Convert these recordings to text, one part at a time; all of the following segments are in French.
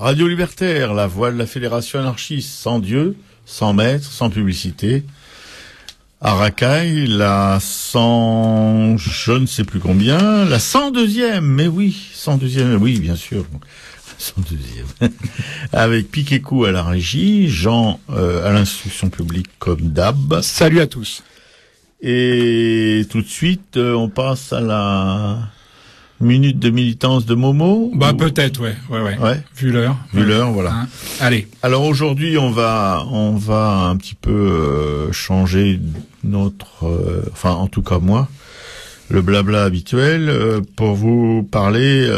Radio Libertaire, la voix de la Fédération anarchiste, sans Dieu, sans maître, sans publicité. À Racaille, la 100, je ne sais plus combien, la 102e, mais oui, 102e, oui, bien sûr, 102e. Avec Piquet-Cou à la régie, Jean à l'instruction publique comme d'hab. Salut à tous. Et tout de suite, on passe à la minute de militance de Momo. Bah peut-être, ouais. Vu l'heure. Voilà. Hein. Allez. Alors aujourd'hui, on va un petit peu changer notre, enfin en tout cas moi, le blabla habituel pour vous parler,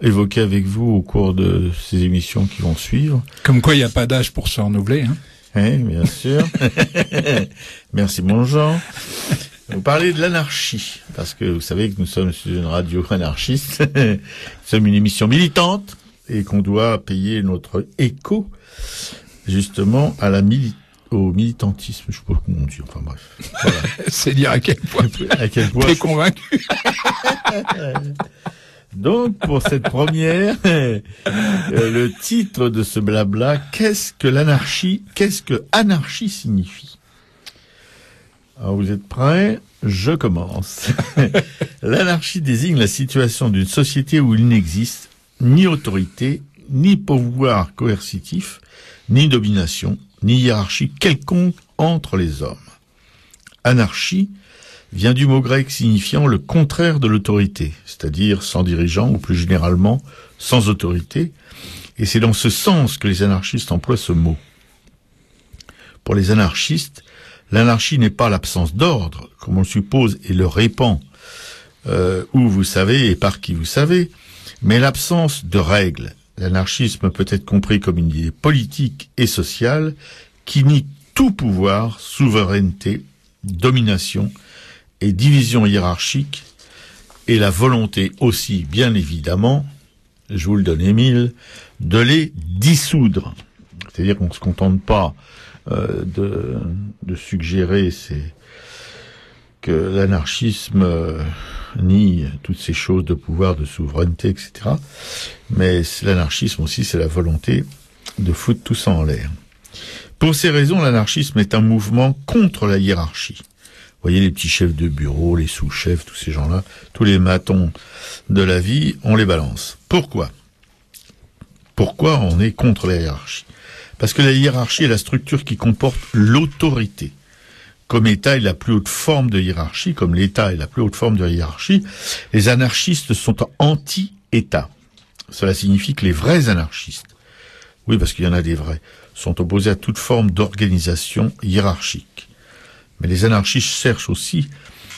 évoquer avec vous au cours de ces émissions qui vont suivre. Comme quoi, il n'y a pas d'âge pour se renouveler, hein. Oui, bien sûr. Merci mon Jean. Vous parlez de l'anarchie, parce que vous savez que nous sommes sur une radio anarchiste, nous sommes une émission militante, et qu'on doit payer notre écho, justement, à au militantisme, je sais pas comment on dit, enfin bref. Voilà. C'est dire à quel point t'es convaincu. Donc, pour cette première, le titre de ce blabla, qu'est-ce que anarchie signifie? Alors, vous êtes prêts? Je commence. L'anarchie désigne la situation d'une société où il n'existe ni autorité, ni pouvoir coercitif, ni domination, ni hiérarchie quelconque entre les hommes. Anarchie vient du mot grec signifiant le contraire de l'autorité, c'est-à-dire sans dirigeant ou plus généralement sans autorité, et c'est dans ce sens que les anarchistes emploient ce mot. Pour les anarchistes, l'anarchie n'est pas l'absence d'ordre, comme on le suppose et le répand, où vous savez et par qui vous savez, mais l'absence de règles. L'anarchisme peut être compris comme une idée politique et sociale qui nie tout pouvoir, souveraineté, domination et division hiérarchique, et la volonté aussi, bien évidemment, je vous le donne Émile, de les dissoudre. C'est-à-dire qu'on ne se contente pas de suggérer que l'anarchisme nie toutes ces choses de pouvoir, de souveraineté, etc. Mais l'anarchisme aussi, c'est la volonté de foutre tout ça en l'air. Pour ces raisons, l'anarchisme est un mouvement contre la hiérarchie. Vous voyez les petits chefs de bureau, les sous-chefs, tous ces gens-là, tous les matons de la vie, on les balance. Pourquoi on est contre la hiérarchie? Parce que la hiérarchie est la structure qui comporte l'autorité. Comme État est la plus haute forme de hiérarchie, comme l'État est la plus haute forme de hiérarchie, les anarchistes sont anti-État. Cela signifie que les vrais anarchistes, oui parce qu'il y en a des vrais, sont opposés à toute forme d'organisation hiérarchique. Mais les anarchistes cherchent aussi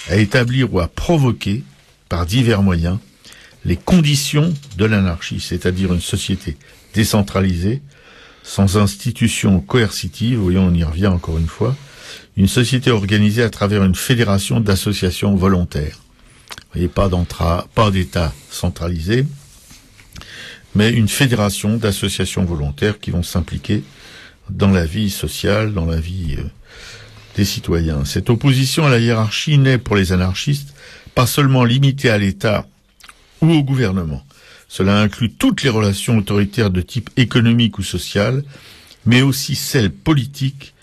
à établir ou à provoquer, par divers moyens, les conditions de l'anarchie, c'est-à-dire une société décentralisée, sans institutions coercitives, voyons, on y revient encore une fois, une société organisée à travers une fédération d'associations volontaires. Vous voyez, pas d'État centralisé, mais une fédération d'associations volontaires qui vont s'impliquer dans la vie sociale, dans la vie des citoyens. Cette opposition à la hiérarchie n'est pour les anarchistes pas seulement limitée à l'État ou au gouvernement. Cela inclut toutes les relations autoritaires de type économique ou social, mais aussi celles politiques,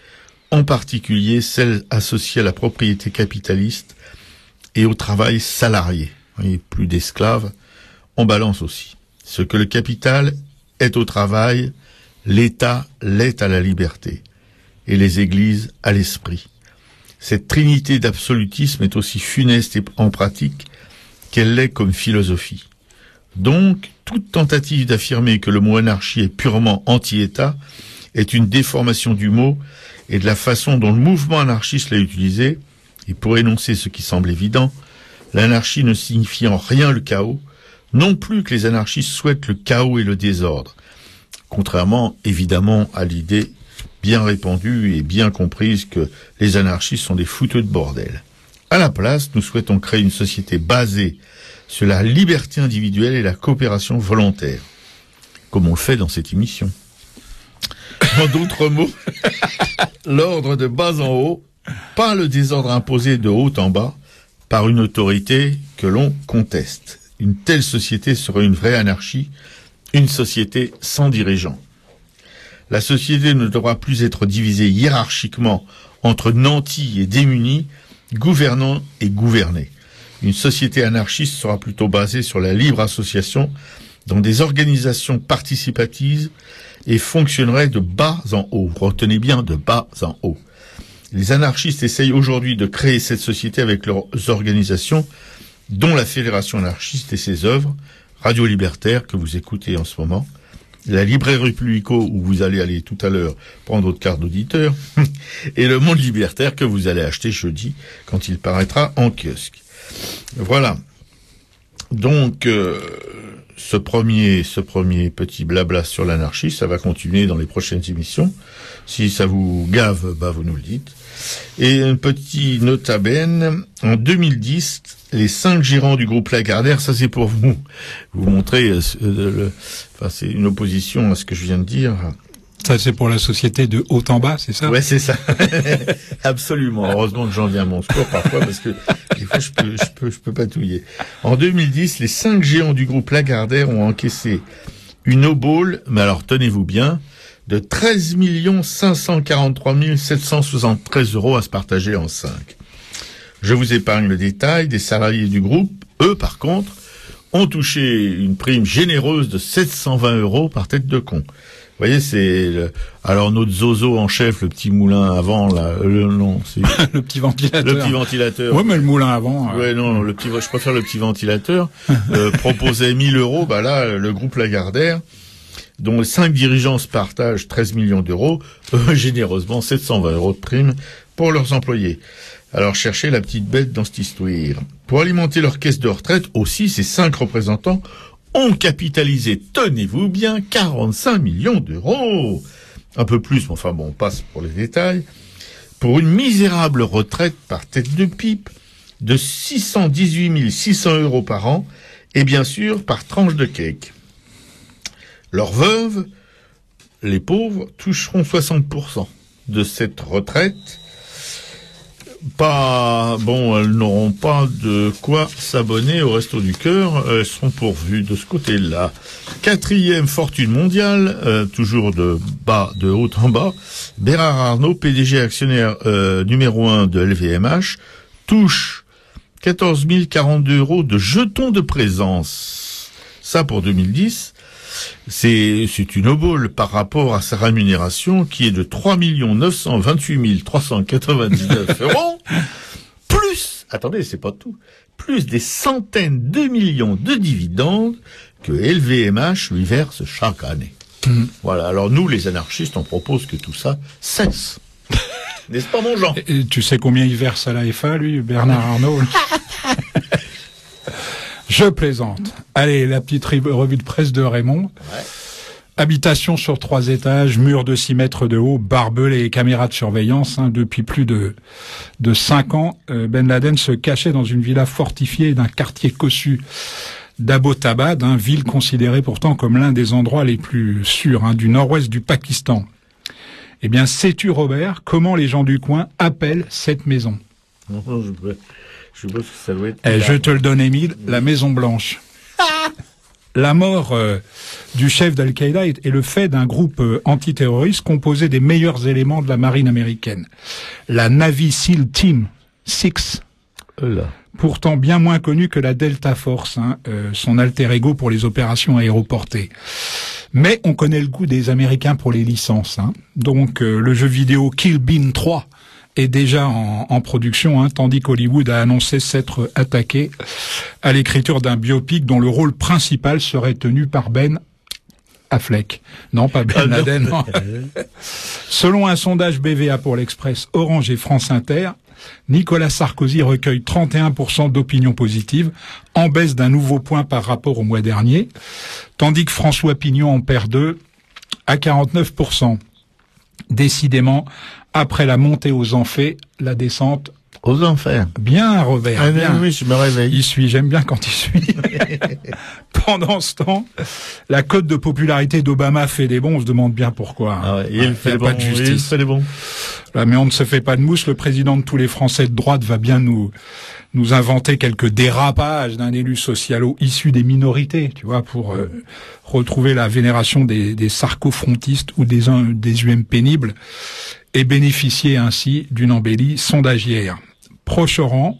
en particulier celles associées à la propriété capitaliste et au travail salarié. Vous voyez, plus d'esclaves, on balance aussi. Ce que le capital est au travail, l'État l'est à la liberté, et les églises à l'esprit. Cette trinité d'absolutisme est aussi funeste en pratique qu'elle l'est comme philosophie. Donc, toute tentative d'affirmer que le mot anarchie est purement anti-État est une déformation du mot et de la façon dont le mouvement anarchiste l'a utilisé, et pour énoncer ce qui semble évident, l'anarchie ne signifie en rien le chaos, non plus que les anarchistes souhaitent le chaos et le désordre, contrairement évidemment à l'idée bien répandue et bien comprise que les anarchistes sont des fouteux de bordel. À la place, nous souhaitons créer une société basée sur la liberté individuelle et la coopération volontaire, comme on le fait dans cette émission. En d'autres mots, l'ordre de bas en haut, pas le désordre imposé de haut en bas par une autorité que l'on conteste. Une telle société serait une vraie anarchie une société sans dirigeants. La société ne devra plus être divisée hiérarchiquement entre nantis et démunis, gouvernants et gouvernés. Une société anarchiste sera plutôt basée sur la libre association dans des organisations participatives et fonctionnerait de bas en haut. Retenez bien, de bas en haut. Les anarchistes essayent aujourd'hui de créer cette société avec leurs organisations, dont la Fédération anarchiste et ses œuvres, Radio Libertaire, que vous écoutez en ce moment, la Librairie Publico, où vous allez aller tout à l'heure prendre votre carte d'auditeur, et le Monde Libertaire, que vous allez acheter jeudi, quand il paraîtra en kiosque. Voilà. Donc, ce premier petit blabla sur l'anarchie, ça va continuer dans les prochaines émissions. Si ça vous gave, vous nous le dites. Et un petit nota bene, en 2010, les 5 gérants du groupe Lagardère, ça c'est pour vous montrer, c'est une opposition à ce que je viens de dire. Ça c'est pour la société de haut en bas, c'est ça? Ouais, c'est ça. Absolument. Heureusement que j'en viens à mon secours parfois parce que des fois je peux patouiller. En 2010, les 5 géants du groupe Lagardère ont encaissé une obole, mais alors tenez-vous bien, de 13 543 773 € à se partager en 5. Je vous épargne le détail. Des salariés du groupe, eux par contre, ont touché une prime généreuse de 720 € par tête de con. Vous voyez, alors notre zozo en chef, le petit moulin avant, là, c'est le petit ventilateur. Le petit ventilateur. Ouais, mais le moulin avant. Ouais, non, je préfère le petit ventilateur. Proposait 1 000 €. Là, le groupe Lagardère, dont les 5 dirigeants se partagent 13 millions d'euros, généreusement 720 € de prime pour leurs employés. Alors cherchez la petite bête dans cette histoire. Pour alimenter leur caisse de retraite, aussi, ces 5 représentants ont capitalisé, tenez-vous bien, 45 millions d'euros. Un peu plus, mais enfin bon, on passe pour les détails. Pour une misérable retraite par tête de pipe de 618 600 € par an, et bien sûr par tranche de cake. Leurs veuves, les pauvres, toucheront 60% de cette retraite. Elles n'auront pas de quoi s'abonner au Resto du Cœur, elles seront pourvues de ce côté-là. 4e fortune mondiale, toujours de haut en bas, Bernard Arnault, PDG actionnaire numéro 1 de LVMH, touche 14 042 € de jetons de présence. Ça pour 2010. C'est une obole par rapport à sa rémunération qui est de 3 928 399 €, plus, attendez, c'est pas tout, plus des centaines de millions de dividendes que LVMH lui verse chaque année. Voilà, alors nous, les anarchistes, on propose que tout ça cesse. N'est-ce pas, mon Jean? Et tu sais combien il verse à la FA, lui, Bernard Arnault? Je plaisante. Allez, la petite revue de presse de Raymond. Ouais. Habitation sur 3 étages, mur de 6 mètres de haut, barbelés et caméras de surveillance. Depuis plus de 5 ans, Ben Laden se cachait dans une villa fortifiée d'un quartier cossu d'Abbottabad, ville considérée pourtant comme l'un des endroits les plus sûrs du nord-ouest du Pakistan. Eh bien, sais-tu, Robert, comment les gens du coin appellent cette maison? Non, je suppose que ça doit être... je te le donne, Émile, la Maison Blanche. La mort du chef d'Al-Qaïda est le fait d'un groupe antiterroriste composé des meilleurs éléments de la marine américaine. La Navy SEAL Team 6, pourtant bien moins connue que la Delta Force, son alter ego pour les opérations aéroportées. Mais on connaît le goût des Américains pour les licences. Donc le jeu vidéo Kill Bill 3 est déjà en production, tandis qu'Hollywood a annoncé s'être attaqué à l'écriture d'un biopic dont le rôle principal serait tenu par Ben Affleck. Non, pas Ben Laden. Non. Selon un sondage BVA pour l'Express, Orange et France Inter, Nicolas Sarkozy recueille 31% d'opinion positive, en baisse d'1 nouveau point par rapport au mois dernier, tandis que François Pignon en perd 2 à 49%. Décidément, après la montée aux enfers, la descente aux enfers. Bien, Robert. Bien. Oui, je me réveille. Il suit, j'aime bien quand il suit. Pendant ce temps, la cote de popularité d'Obama fait des bons, on se demande bien pourquoi. Ah ouais, il fait pas de justice. Il fait des bons. Là, mais on ne se fait pas de mousse, le président de tous les Français de droite va bien nous inventer quelques dérapages d'un élu socialo issu des minorités, tu vois, pour retrouver la vénération des sarcofrontistes ou des UM pénibles et bénéficier ainsi d'une embellie sondagière. Proche-Orient,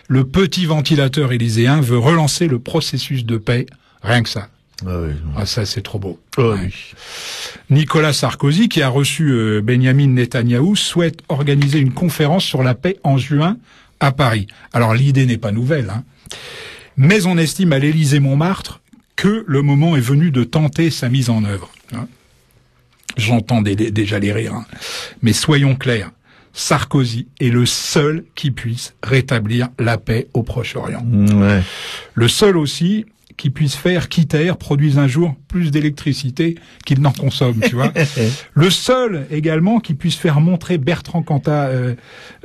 le petit ventilateur élyséen veut relancer le processus de paix, rien que ça. Ah oui. Ah, ça, c'est trop beau. Oh, Ouais. oui. Nicolas Sarkozy, qui a reçu Benyamin Netanyahou, souhaite organiser une conférence sur la paix en juin à Paris. Alors, l'idée n'est pas nouvelle, hein. Mais on estime à l'Élysée-Montmartre que le moment est venu de tenter sa mise en œuvre. Hein. J'entends déjà les rires, hein. Mais soyons clairs. Sarkozy est le seul qui puisse rétablir la paix au Proche-Orient. Ouais. Le seul aussi qui puisse faire qu'ITER produise un jour plus d'électricité qu'il n'en consomme, tu vois. Le seul également qui puisse faire montrer Bertrand Cantat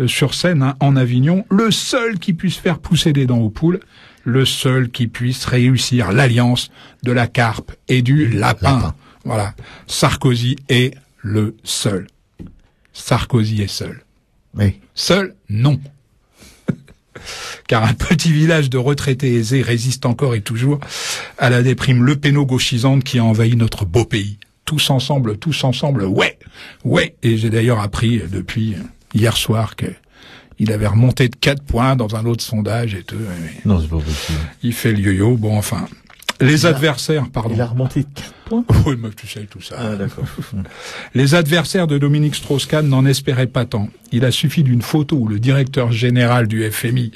sur scène, hein, en Avignon. Le seul qui puisse faire pousser des dents aux poules. Le seul qui puisse réussir l'alliance de la carpe et du lapin. Voilà. Sarkozy est le seul. Sarkozy est seul. Oui. Seul, non. Car un petit village de retraités aisés résiste encore et toujours à la déprime lepéno-gauchisante qui a envahi notre beau pays. Tous ensemble, ouais, ouais. Et j'ai d'ailleurs appris depuis hier soir que il avait remonté de 4 points dans un autre sondage et tout. Non, c'est pas possible. Il fait le yo-yo. Bon, enfin, les adversaires, pardon. Il a remonté de 4 points. Oui, mais tu sais tout ça. Ah, d'accord. Les adversaires de Dominique Strauss-Kahn n'en espéraient pas tant. Il a suffi d'une photo où le directeur général du FMI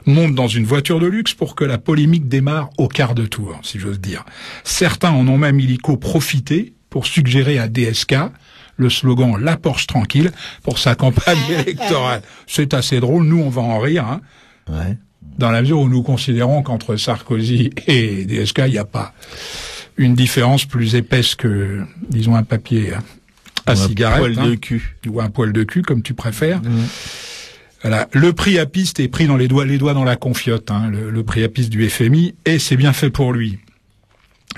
monte dans une voiture de luxe pour que la polémique démarre au quart de tour, si j'ose dire. Certains en ont même illico profité pour suggérer à DSK le slogan « La Porsche tranquille » pour sa campagne électorale. C'est assez drôle, nous on va en rire, hein. Ouais. Dans la mesure où nous considérons qu'entre Sarkozy et DSK, il n'y a pas une différence plus épaisse que, disons, un papier à cigarette. Un poil de cul. Ou un poil de cul, comme tu préfères. Voilà. Le prix à piste est pris dans les doigts dans la confiote, hein, le prix à piste du FMI, et c'est bien fait pour lui.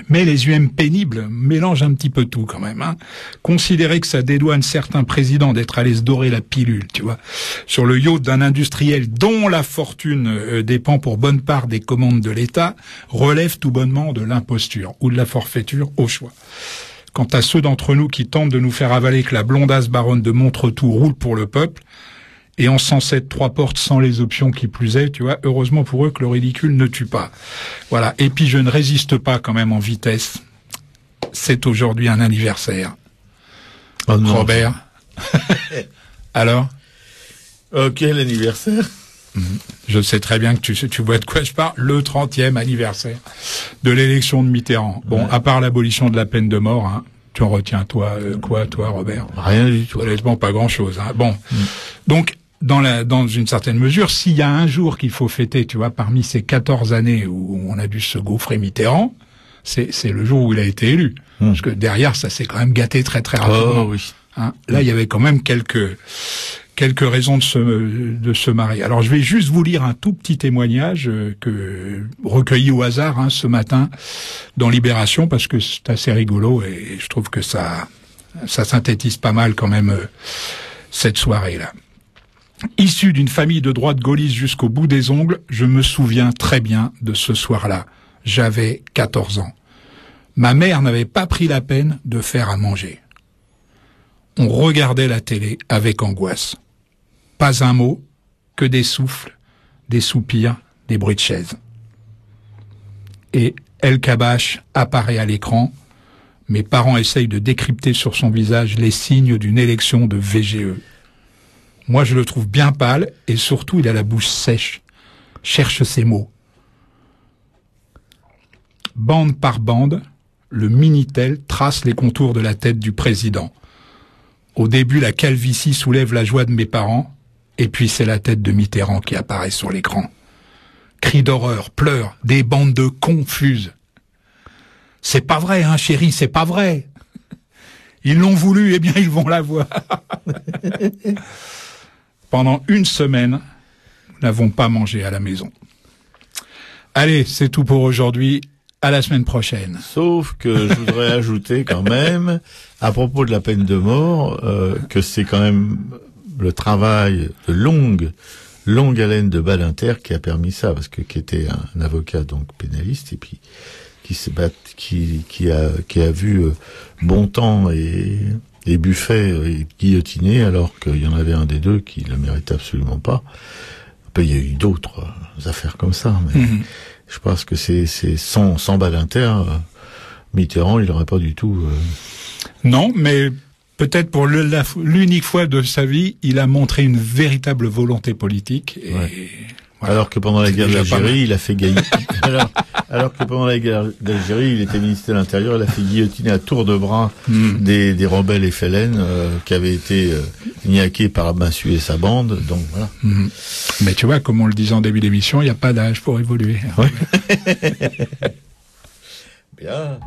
Mais les UM pénibles mélangent un petit peu tout quand même, hein. Considérer que ça dédouane certains présidents d'être allés se dorer la pilule, tu vois, sur le yacht d'un industriel dont la fortune dépend pour bonne part des commandes de l'État, relève tout bonnement de l'imposture ou de la forfaiture au choix. Quant à ceux d'entre nous qui tentent de nous faire avaler que la blondasse baronne de Montretout roule pour le peuple, et en 107 3 portes sans les options qui plus est, tu vois, heureusement pour eux que le ridicule ne tue pas. Voilà. Et puis je ne résiste pas quand même en vitesse. C'est aujourd'hui un anniversaire. Oh non. Robert. Alors? Quel anniversaire? Je sais très bien que tu vois de quoi je parle. Le 30e anniversaire de l'élection de Mitterrand. Bon, à part l'abolition de la peine de mort, hein, tu en retiens toi, Robert? Rien du tout. Honnêtement, pas grand-chose, hein. Bon. Donc, dans une certaine mesure, s'il y a un jour qu'il faut fêter, tu vois, parmi ces 14 années où on a dû se gaufrer Mitterrand, c'est le jour où il a été élu. Parce que derrière, ça s'est quand même gâté très très rapidement. Oh oui. Hein. Là, il y avait quand même quelques raisons de se marier. Alors, je vais juste vous lire un tout petit témoignage que recueilli au hasard, hein, ce matin dans Libération, parce que c'est assez rigolo et je trouve que ça synthétise pas mal quand même cette soirée-là. Issu d'une famille de droite gaulliste jusqu'au bout des ongles, je me souviens très bien de ce soir-là. J'avais 14 ans. Ma mère n'avait pas pris la peine de faire à manger. On regardait la télé avec angoisse. Pas un mot, que des souffles, des soupirs, des bruits de chaises. Et El Kabash apparaît à l'écran. Mes parents essayent de décrypter sur son visage les signes d'une élection de VGE. Moi, je le trouve bien pâle et surtout, il a la bouche sèche. Cherche ses mots. Bande par bande, le Minitel trace les contours de la tête du président. Au début, la calvitie soulève la joie de mes parents, et puis c'est la tête de Mitterrand qui apparaît sur l'écran. Cris d'horreur, pleurs, des bandes de confuses. C'est pas vrai, hein, chérie, c'est pas vrai. Ils l'ont voulu, eh bien, ils vont l'avoir. Pendant une semaine, nous n'avons pas mangé à la maison. Allez, c'est tout pour aujourd'hui. À la semaine prochaine. Sauf que je voudrais ajouter quand même, à propos de la peine de mort, que c'est quand même le travail de longue haleine de Badinter qui a permis ça, parce que qui était un avocat donc pénaliste et puis qui a vu Bontemps et Buffet guillotinés, alors qu'il y en avait un des deux qui le méritait absolument pas. Après, il y a eu d'autres affaires comme ça, mais je pense que c'est sans Badinter, Mitterrand, il n'aurait pas du tout. Non, mais peut-être pour l'unique fois de sa vie, il a montré une véritable volonté politique. Et voilà. Alors que pendant la guerre d'Algérie, il a fait alors que pendant la guerre d'Algérie, il était ministre de l'Intérieur, il a fait guillotiner à tour de bras des rebelles FLN qui avaient été niaqués par Massu et sa bande. Donc voilà. Mais tu vois, comme on le disait en début d'émission, il n'y a pas d'âge pour évoluer. Ouais. Bien.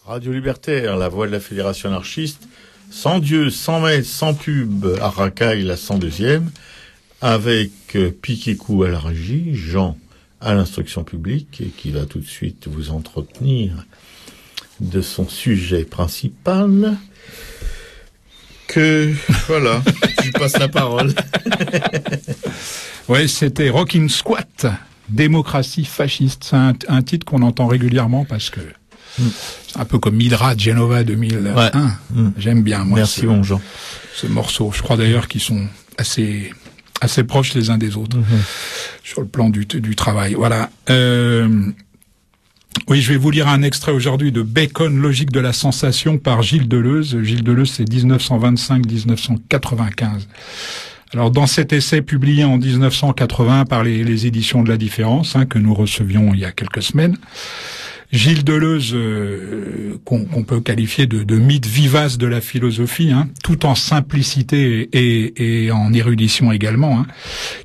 Radio Libertaire, la voix de la Fédération anarchiste, sans Dieu, sans maître, sans pub, à Racaille, la 102e, avec Piquicou à la régie, Jean à l'instruction publique, et qui va tout de suite vous entretenir de son sujet principal. Voilà, je passe la parole. Oui, c'était Rockin' Squat, démocratie fasciste. C'est un titre qu'on entend régulièrement parce que c'est un peu comme Hydra de Genova 2001. Ouais. J'aime bien, moi. Merci, mon Jean. Ce morceau. Je crois d'ailleurs qu'ils sont assez proches les uns des autres sur le plan du travail. Voilà. Oui, je vais vous lire un extrait aujourd'hui de Bacon, logique de la sensation par Gilles Deleuze. Gilles Deleuze, c'est 1925-1995. Alors, dans cet essai publié en 1980 par les éditions de La Différence, que nous recevions il y a quelques semaines, Gilles Deleuze, qu'on peut qualifier de mythe vivace de la philosophie, tout en simplicité et en érudition également,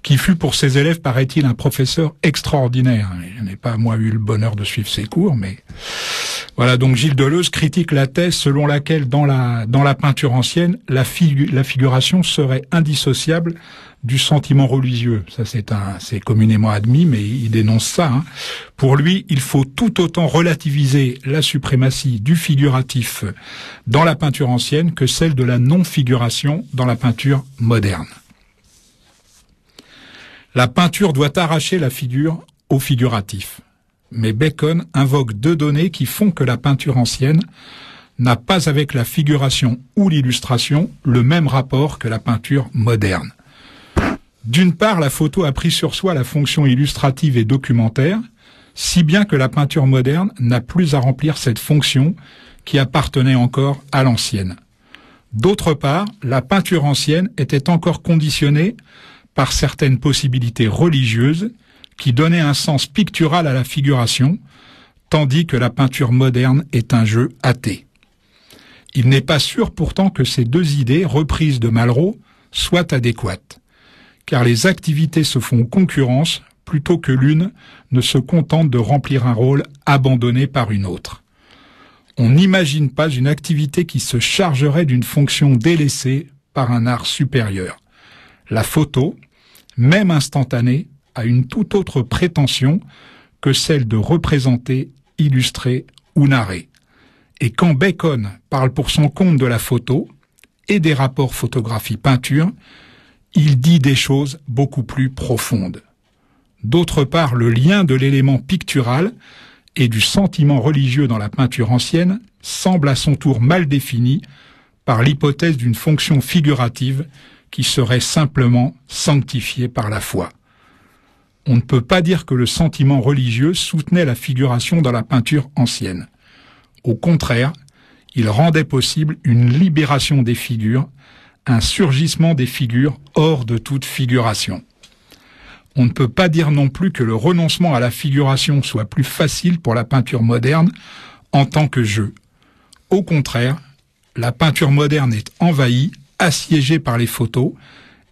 qui fut pour ses élèves, paraît-il, un professeur extraordinaire. Je n'ai pas, moi, eu le bonheur de suivre ses cours, mais voilà. Donc Gilles Deleuze critique la thèse selon laquelle, dans la peinture ancienne, la figuration serait indissociable du sentiment religieux. Ça, c'est communément admis, mais il dénonce ça. Pour lui, il faut tout autant relativiser la suprématie du figuratif dans la peinture ancienne que celle de la non-figuration dans la peinture moderne. La peinture doit arracher la figure au figuratif. Mais Bacon invoque deux données qui font que la peinture ancienne n'a pas avec la figuration ou l'illustration le même rapport que la peinture moderne. D'une part, la photo a pris sur soi la fonction illustrative et documentaire, si bien que la peinture moderne n'a plus à remplir cette fonction qui appartenait encore à l'ancienne. D'autre part, la peinture ancienne était encore conditionnée par certaines possibilités religieuses qui donnaient un sens pictural à la figuration, tandis que la peinture moderne est un jeu athée. Il n'est pas sûr pourtant que ces deux idées, reprises de Malraux, soient adéquates, car les activités se font concurrence plutôt que l'une ne se contente de remplir un rôle abandonné par une autre. On n'imagine pas une activité qui se chargerait d'une fonction délaissée par un art supérieur. La photo, même instantanée, a une toute autre prétention que celle de représenter, illustrer ou narrer. Et quand Bacon parle pour son compte de la photo et des rapports photographie-peinture, il dit des choses beaucoup plus profondes. D'autre part, le lien de l'élément pictural et du sentiment religieux dans la peinture ancienne semble à son tour mal défini par l'hypothèse d'une fonction figurative qui serait simplement sanctifiée par la foi. On ne peut pas dire que le sentiment religieux soutenait la figuration dans la peinture ancienne. Au contraire, il rendait possible une libération des figures, un surgissement des figures hors de toute figuration. On ne peut pas dire non plus que le renoncement à la figuration soit plus facile pour la peinture moderne en tant que jeu. Au contraire, la peinture moderne est envahie, assiégée par les photos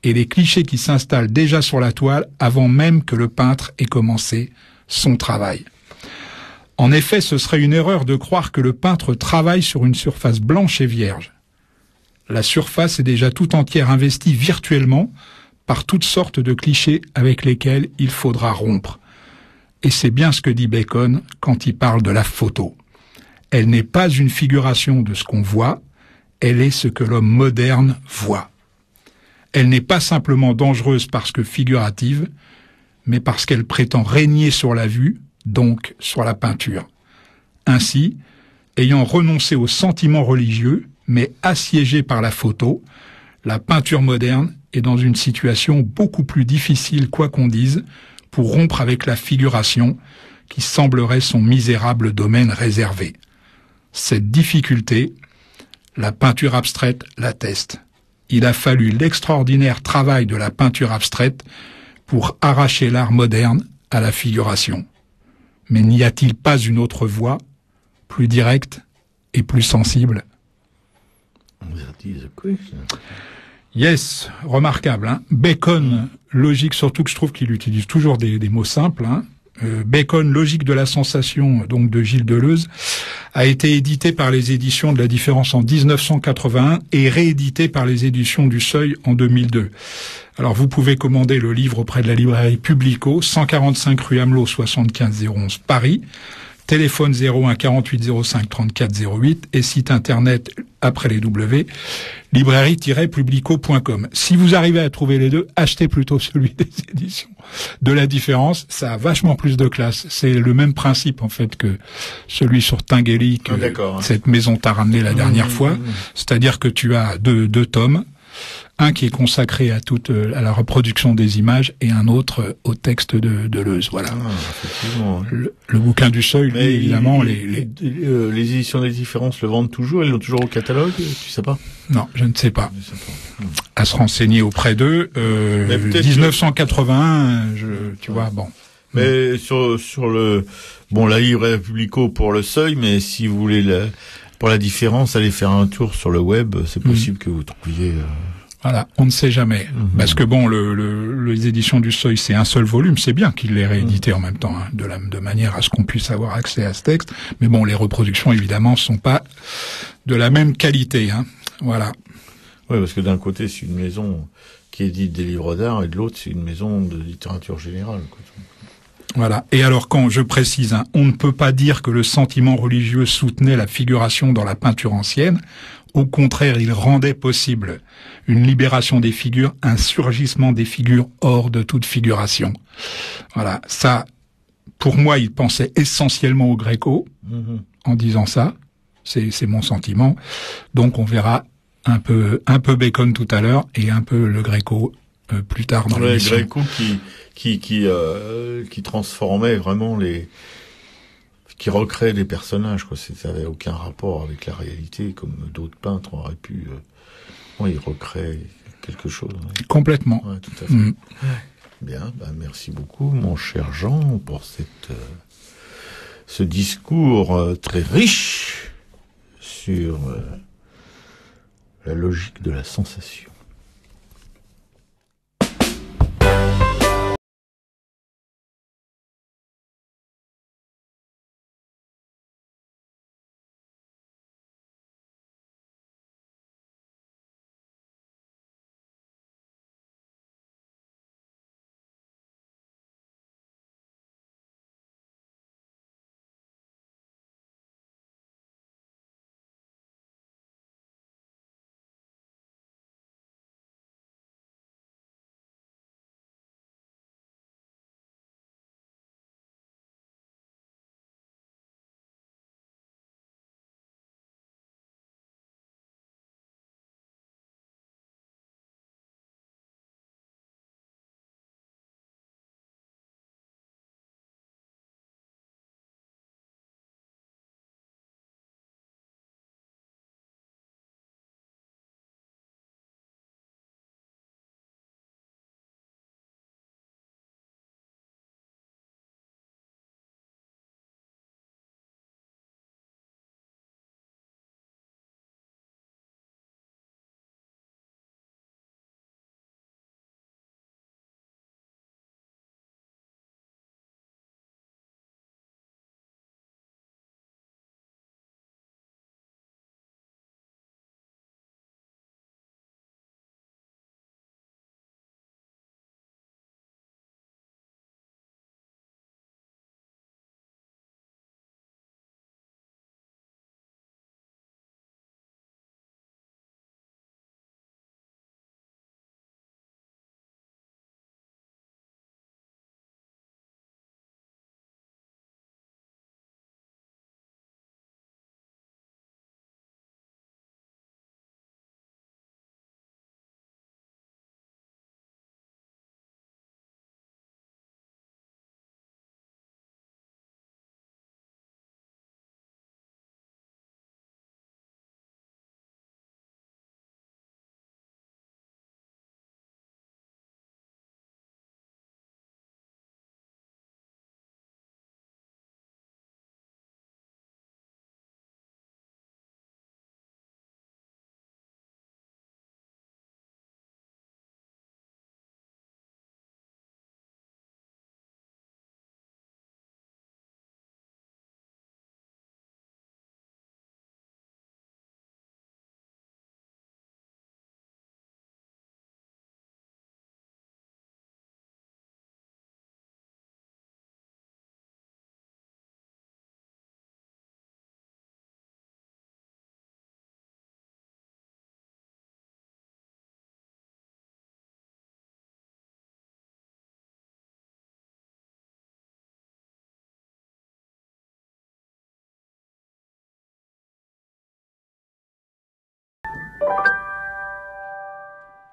et les clichés qui s'installent déjà sur la toile avant même que le peintre ait commencé son travail. En effet, ce serait une erreur de croire que le peintre travaille sur une surface blanche et vierge. La surface est déjà tout entière investie virtuellement par toutes sortes de clichés avec lesquels il faudra rompre. Et c'est bien ce que dit Bacon quand il parle de la photo. Elle n'est pas une figuration de ce qu'on voit, elle est ce que l'homme moderne voit. Elle n'est pas simplement dangereuse parce que figurative, mais parce qu'elle prétend régner sur la vue, donc sur la peinture. Ainsi, ayant renoncé au sentiment religieux, mais assiégée par la photo, la peinture moderne est dans une situation beaucoup plus difficile, quoi qu'on dise, pour rompre avec la figuration qui semblerait son misérable domaine réservé. Cette difficulté, la peinture abstraite l'atteste. Il a fallu l'extraordinaire travail de la peinture abstraite pour arracher l'art moderne à la figuration. Mais n'y a-t-il pas une autre voie, plus directe et plus sensible ? Yes, remarquable. Bacon, logique, surtout que je trouve qu'il utilise toujours des mots simples. Bacon, logique de la sensation, donc de Gilles Deleuze, a été édité par les éditions de La Différence en 1981 et réédité par les éditions du Seuil en 2002. Alors vous pouvez commander le livre auprès de la librairie Publico, 145 rue Amelot, 75 011 Paris, téléphone 01 48 05 34 08 et site internet après les W, librairie-publico.com. Si vous arrivez à trouver les deux, achetez plutôt celui des éditions de la Différence. Ça a vachement plus de classe. C'est le même principe, en fait, que celui sur Tinguely que cette maison t'a ramené la dernière fois. C'est-à-dire que tu as deux tomes. Un qui est consacré à la reproduction des images et un autre au texte de Deleuze. Voilà. Effectivement. Le bouquin du Seuil, lui, évidemment, les éditions des Différences le vendent toujours, ils l'ont toujours au catalogue, tu sais pas? Non, je ne sais pas. À se renseigner auprès d'eux. 1981, tu vois, bon. Mais sur la Librairie Publico pour le Seuil, mais si vous voulez pour la Différence, allez faire un tour sur le web, c'est possible que vous trouviez. Voilà, on ne sait jamais. Parce que bon, les éditions du Seuil, c'est un seul volume, c'est bien qu'il les réédité en même temps, hein, de manière à ce qu'on puisse avoir accès à ce texte. Mais bon, les reproductions, évidemment, sont pas de la même qualité, hein. Voilà. Oui, parce que d'un côté, c'est une maison qui édite des livres d'art, et de l'autre, c'est une maison de littérature générale, quoi. Voilà. Et alors, quand je précise, hein, on ne peut pas dire que le sentiment religieux soutenait la figuration dans la peinture ancienne. Au contraire, il rendait possible une libération des figures, un surgissement des figures hors de toute figuration. Voilà. Ça, pour moi, il pensait essentiellement au Gréco, en disant ça. C'est mon sentiment. Donc, on verra un peu Bacon tout à l'heure et un peu le Gréco plus tard dans l'émission. Le Gréco qui transformait vraiment qui recrée des personnages, quoi. Ça avait aucun rapport avec la réalité, comme d'autres peintres auraient pu. Il recrée quelque chose. Ouais. Complètement. Ouais, tout à fait. Bien, merci beaucoup, mon cher Jean, pour ce discours très riche sur la logique de la sensation.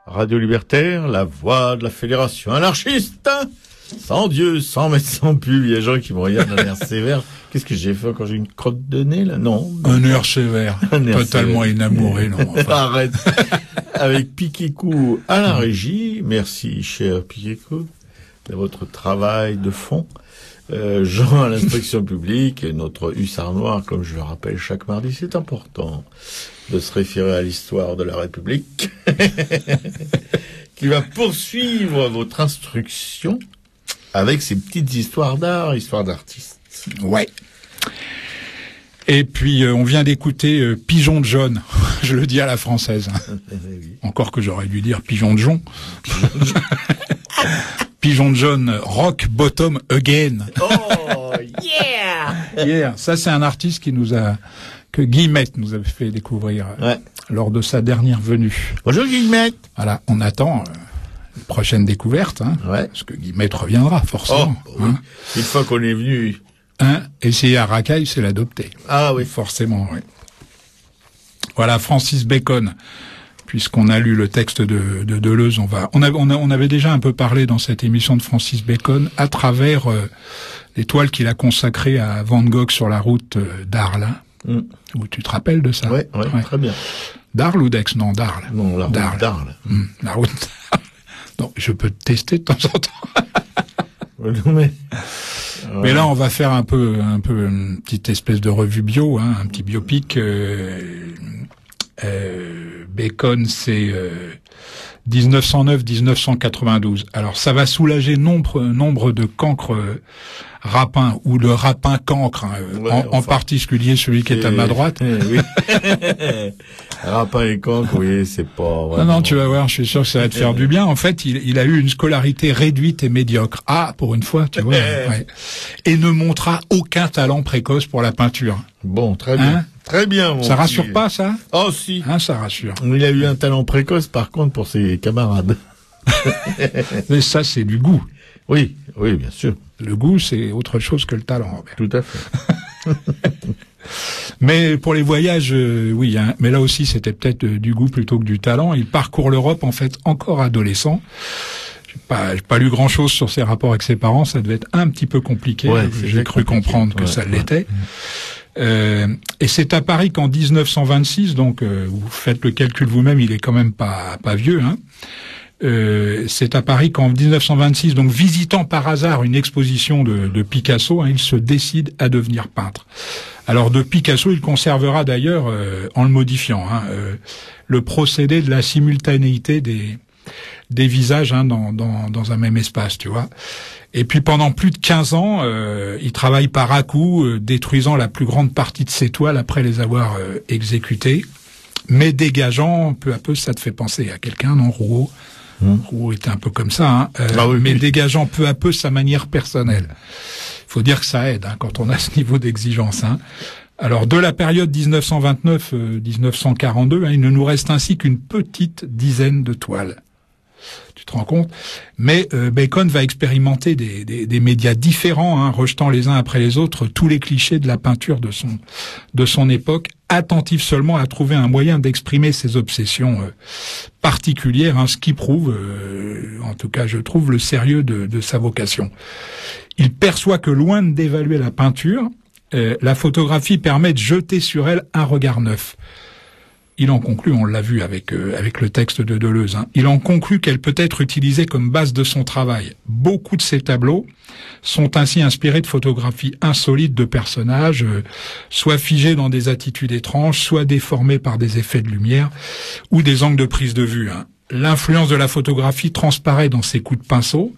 Radio Libertaire, la voix de la fédération anarchiste. Sans Dieu, sans mettre sans pub, il y a des gens qui me regardent d'un air sévère. Qu'est-ce que j'ai fait quand j'ai une crotte de nez, là? Non. Un air sévère. Totalement inamouré, non. Enfin. Arrête. Avec Piquécou à la régie. Merci, cher Piquécou, de votre travail de fond. Jean à l'inspection publique et notre hussard noir, comme je le rappelle chaque mardi, c'est important de se référer à l'histoire de la République, qui va poursuivre votre instruction avec ces petites histoires d'art, histoires d'artistes. Ouais. Et puis, on vient d'écouter Pigeon de jaune. Je le dis à la française. Encore que j'aurais dû dire Pigeon de jaune. Pigeon de jaune, Rock Bottom Again. Oh, yeah! Yeah. Ça, c'est un artiste que Guillemette nous avait fait découvrir lors de sa dernière venue. Bonjour Guillemette. Voilà, on attend une prochaine découverte, hein, parce que Guillemette reviendra, forcément. Oh, oui. Hein. Une fois qu'on est venu. Hein, essayer à Racaille, c'est l'adopter. Ah oui. Forcément, oui. Voilà, Francis Bacon. Puisqu'on a lu le texte de Deleuze, on avait déjà un peu parlé dans cette émission de Francis Bacon à travers les toiles qu'il a consacrées à Van Gogh sur la route d'Arles. Où tu te rappelles de ça? Oui, très bien. D'Arles ou d'Aix? Non, d'Arles. Non, la route d'Arles. La route d'Arles. Non, je peux te tester de temps en temps. Mais là, on va faire un peu une petite espèce de revue bio, hein, un petit biopic. Bacon, c'est 1909-1992. Alors, ça va soulager nombre de cancres rapins, ou le rapin cancre, hein, en particulier celui qui est à ma droite. Oui. Rapin et cancre, oui, c'est pas... Vraiment... Non, tu vas voir, je suis sûr que ça va te faire du bien. En fait, il a eu une scolarité réduite et médiocre. Ah, pour une fois, tu vois. Ouais. Et ne montra aucun talent précoce pour la peinture. Bon, très bien. Hein? Très bien, mon Ça rassure pas, ça? Oh, si. Hein, ça rassure. Il a eu un talent précoce, par contre, pour ses camarades. Mais ça, c'est du goût. Oui, bien sûr. Le goût, c'est autre chose que le talent, Robert. Tout à fait. Mais pour les voyages, oui, hein. Mais là aussi, c'était peut-être du goût plutôt que du talent. Il parcourt l'Europe, en fait, encore adolescent. J'ai pas lu grand-chose sur ses rapports avec ses parents. Ça devait être un petit peu compliqué. Ouais, j'ai cru comprendre que ça l'était. Et c'est à Paris qu'en 1926, donc vous faites le calcul vous-même, il est quand même pas vieux, hein. C'est à Paris qu'en 1926, donc visitant par hasard une exposition de Picasso, hein, il se décide à devenir peintre. Alors de Picasso, il conservera d'ailleurs, en le modifiant, hein, le procédé de la simultanéité des visages, hein, dans un même espace, tu vois. Et puis pendant plus de 15 ans, il travaille par à-coups, détruisant la plus grande partie de ses toiles après les avoir exécutées, mais dégageant peu à peu, ça te fait penser à quelqu'un, non, Rouault? Rouault était un peu comme ça, hein, mais dégageant peu à peu sa manière personnelle. Il faut dire que ça aide, hein, quand on a ce niveau d'exigence, hein. Alors, de la période 1929-1942, hein, il ne nous reste ainsi qu'une petite dizaine de toiles. Tu te rends compte? Mais Bacon va expérimenter des médias différents, hein, rejetant les uns après les autres tous les clichés de la peinture de son époque, attentif seulement à trouver un moyen d'exprimer ses obsessions particulières, hein, ce qui prouve, en tout cas je trouve, le sérieux de sa vocation. Il perçoit que loin de dévaluer la peinture, la photographie permet de jeter sur elle un regard neuf. Il en conclut, on l'a vu avec le texte de Deleuze, hein, il en conclut qu'elle peut être utilisée comme base de son travail. Beaucoup de ses tableaux sont ainsi inspirés de photographies insolites de personnages, soit figés dans des attitudes étranges, soit déformés par des effets de lumière ou des angles de prise de vue, hein. L'influence de la photographie transparaît dans ses coups de pinceau,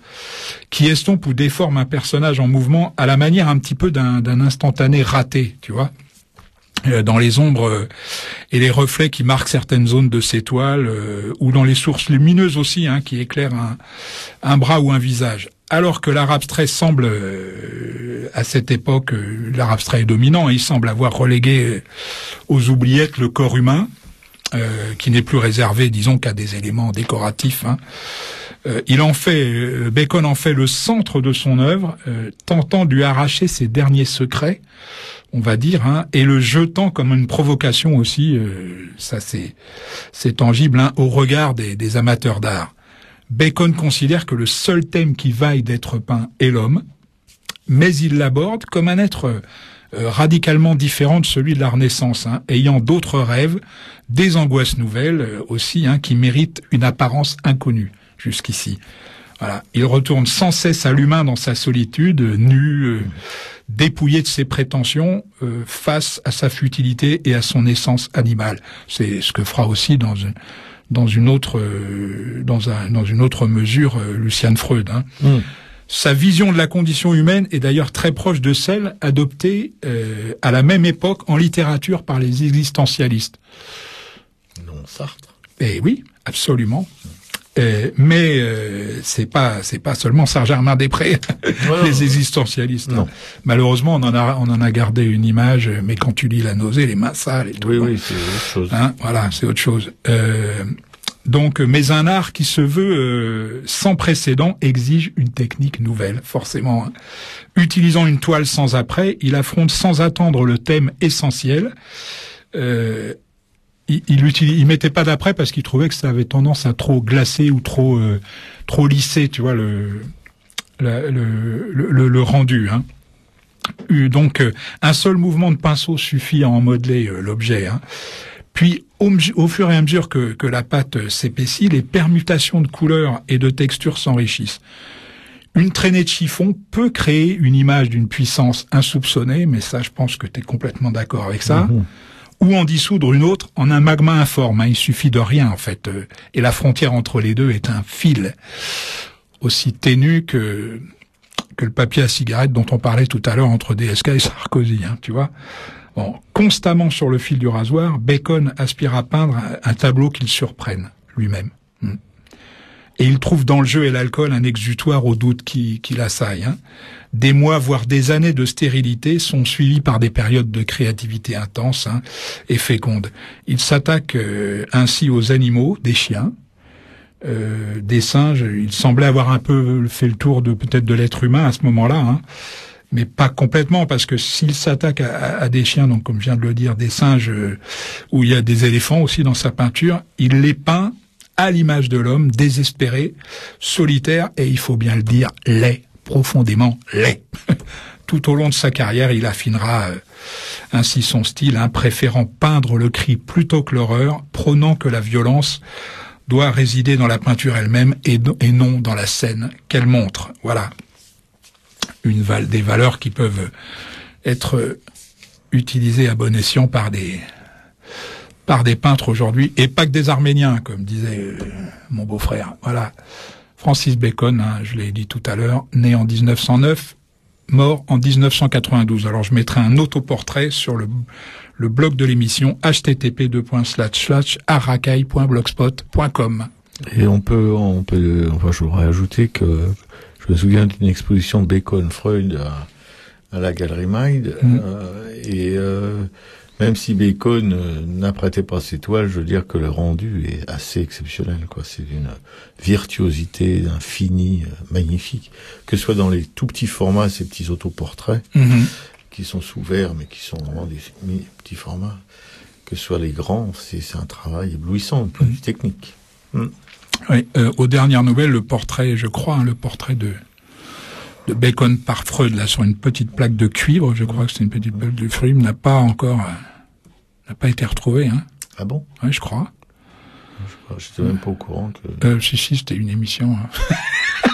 qui estompent ou déforment un personnage en mouvement à la manière un petit peu d'un instantané raté, tu vois, dans les ombres et les reflets qui marquent certaines zones de ses toiles, ou dans les sources lumineuses aussi, hein, qui éclairent un bras ou un visage. Alors que l'art abstrait semble, à cette époque, l'art abstrait est dominant, et il semble avoir relégué aux oubliettes le corps humain, qui n'est plus réservé, disons, qu'à des éléments décoratifs, hein. Bacon en fait le centre de son œuvre, tentant de lui arracher ses derniers secrets, on va dire, hein, et le jetant comme une provocation aussi, ça c'est tangible, hein, au regard des amateurs d'art. Bacon considère que le seul thème qui vaille d'être peint est l'homme, mais il l'aborde comme un être radicalement différent de celui de la Renaissance, hein, ayant d'autres rêves, des angoisses nouvelles aussi, hein, qui méritent une apparence inconnue jusqu'ici. Voilà, il retourne sans cesse à l'humain dans sa solitude, nu, dépouillé de ses prétentions, face à sa futilité et à son essence animale. C'est ce que fera aussi dans une autre mesure Lucian Freud, hein. Sa vision de la condition humaine est d'ailleurs très proche de celle adoptée à la même époque en littérature par les existentialistes. Non, Sartre. Eh oui, absolument. Mais c'est pas seulement Saint-Germain-des-Prés, les existentialistes. Non. Malheureusement, on en a gardé une image. Mais quand tu lis La nausée, les mains sales et tout. Oui, c'est autre chose. Hein, voilà, c'est autre chose. Donc, mais un art qui se veut sans précédent exige une technique nouvelle, forcément. Hein. Utilisant une toile sans après, il affronte sans attendre le thème essentiel. Il mettait pas d'après parce qu'il trouvait que ça avait tendance à trop glacer ou trop lisser, tu vois, le rendu. Hein. Donc, un seul mouvement de pinceau suffit à en modeler l'objet. Hein. Puis, au fur et à mesure que la pâte s'épaissit, les permutations de couleurs et de textures s'enrichissent. Une traînée de chiffon peut créer une image d'une puissance insoupçonnée, mais ça, je pense que tu es complètement d'accord avec ça. Mmh. Ou en dissoudre une autre en un magma informe. Hein, il suffit de rien, en fait. Et la frontière entre les deux est un fil aussi ténu que le papier à cigarette dont on parlait tout à l'heure entre DSK et Sarkozy, hein, tu vois. Bon, constamment sur le fil du rasoir, Bacon aspire à peindre un tableau qu'il surprenne lui-même. Et il trouve dans le jeu et l'alcool un exutoire aux doutes qui l'assaillent. Hein. Des mois, voire des années de stérilité sont suivis par des périodes de créativité intense, hein, et féconde. Il s'attaque ainsi aux animaux, des chiens, des singes. Il semblait avoir un peu fait le tour peut-être de l'être humain à ce moment-là, hein, mais pas complètement, parce que s'il s'attaque à des chiens, donc comme je viens de le dire, des singes, où il y a des éléphants aussi dans sa peinture, il les peint à l'image de l'homme, désespéré, solitaire, et il faut bien le dire, laid, profondément laid. Tout au long de sa carrière, il affinera ainsi son style, hein, préférant peindre le cri plutôt que l'horreur, prônant que la violence doit résider dans la peinture elle-même et non dans la scène qu'elle montre. Voilà. Des valeurs qui peuvent être utilisées à bon escient par des peintres aujourd'hui, et pas que des Arméniens, comme disait mon beau-frère. Voilà. Francis Bacon, hein, je l'ai dit tout à l'heure, né en 1909, mort en 1992. Alors je mettrai un autoportrait sur le blog de l'émission, http://arakai.blogspot.com. Et on peut, enfin, je voudrais ajouter que je me souviens d'une exposition de Bacon-Freud à la Galerie Mind, même si Bacon n'apprêtait pas ses toiles, je veux dire que le rendu est assez exceptionnel, quoi. C'est d'une virtuosité infinie, magnifique. Que ce soit dans les tout petits formats, ces petits autoportraits, qui sont sous verre, mais qui sont vraiment des petits formats, que ce soit les grands, c'est un travail éblouissant, du point de vue technique. Oui, aux dernières nouvelles, le portrait, je crois, hein, le portrait de Bacon par Freud, là, sur une petite plaque de cuivre, je crois que c'est une petite plaque de Freud, n'a pas été retrouvé, hein. Ah bon? Oui, je crois. J'étais même pas au courant que... Si, c'était une émission. Hein.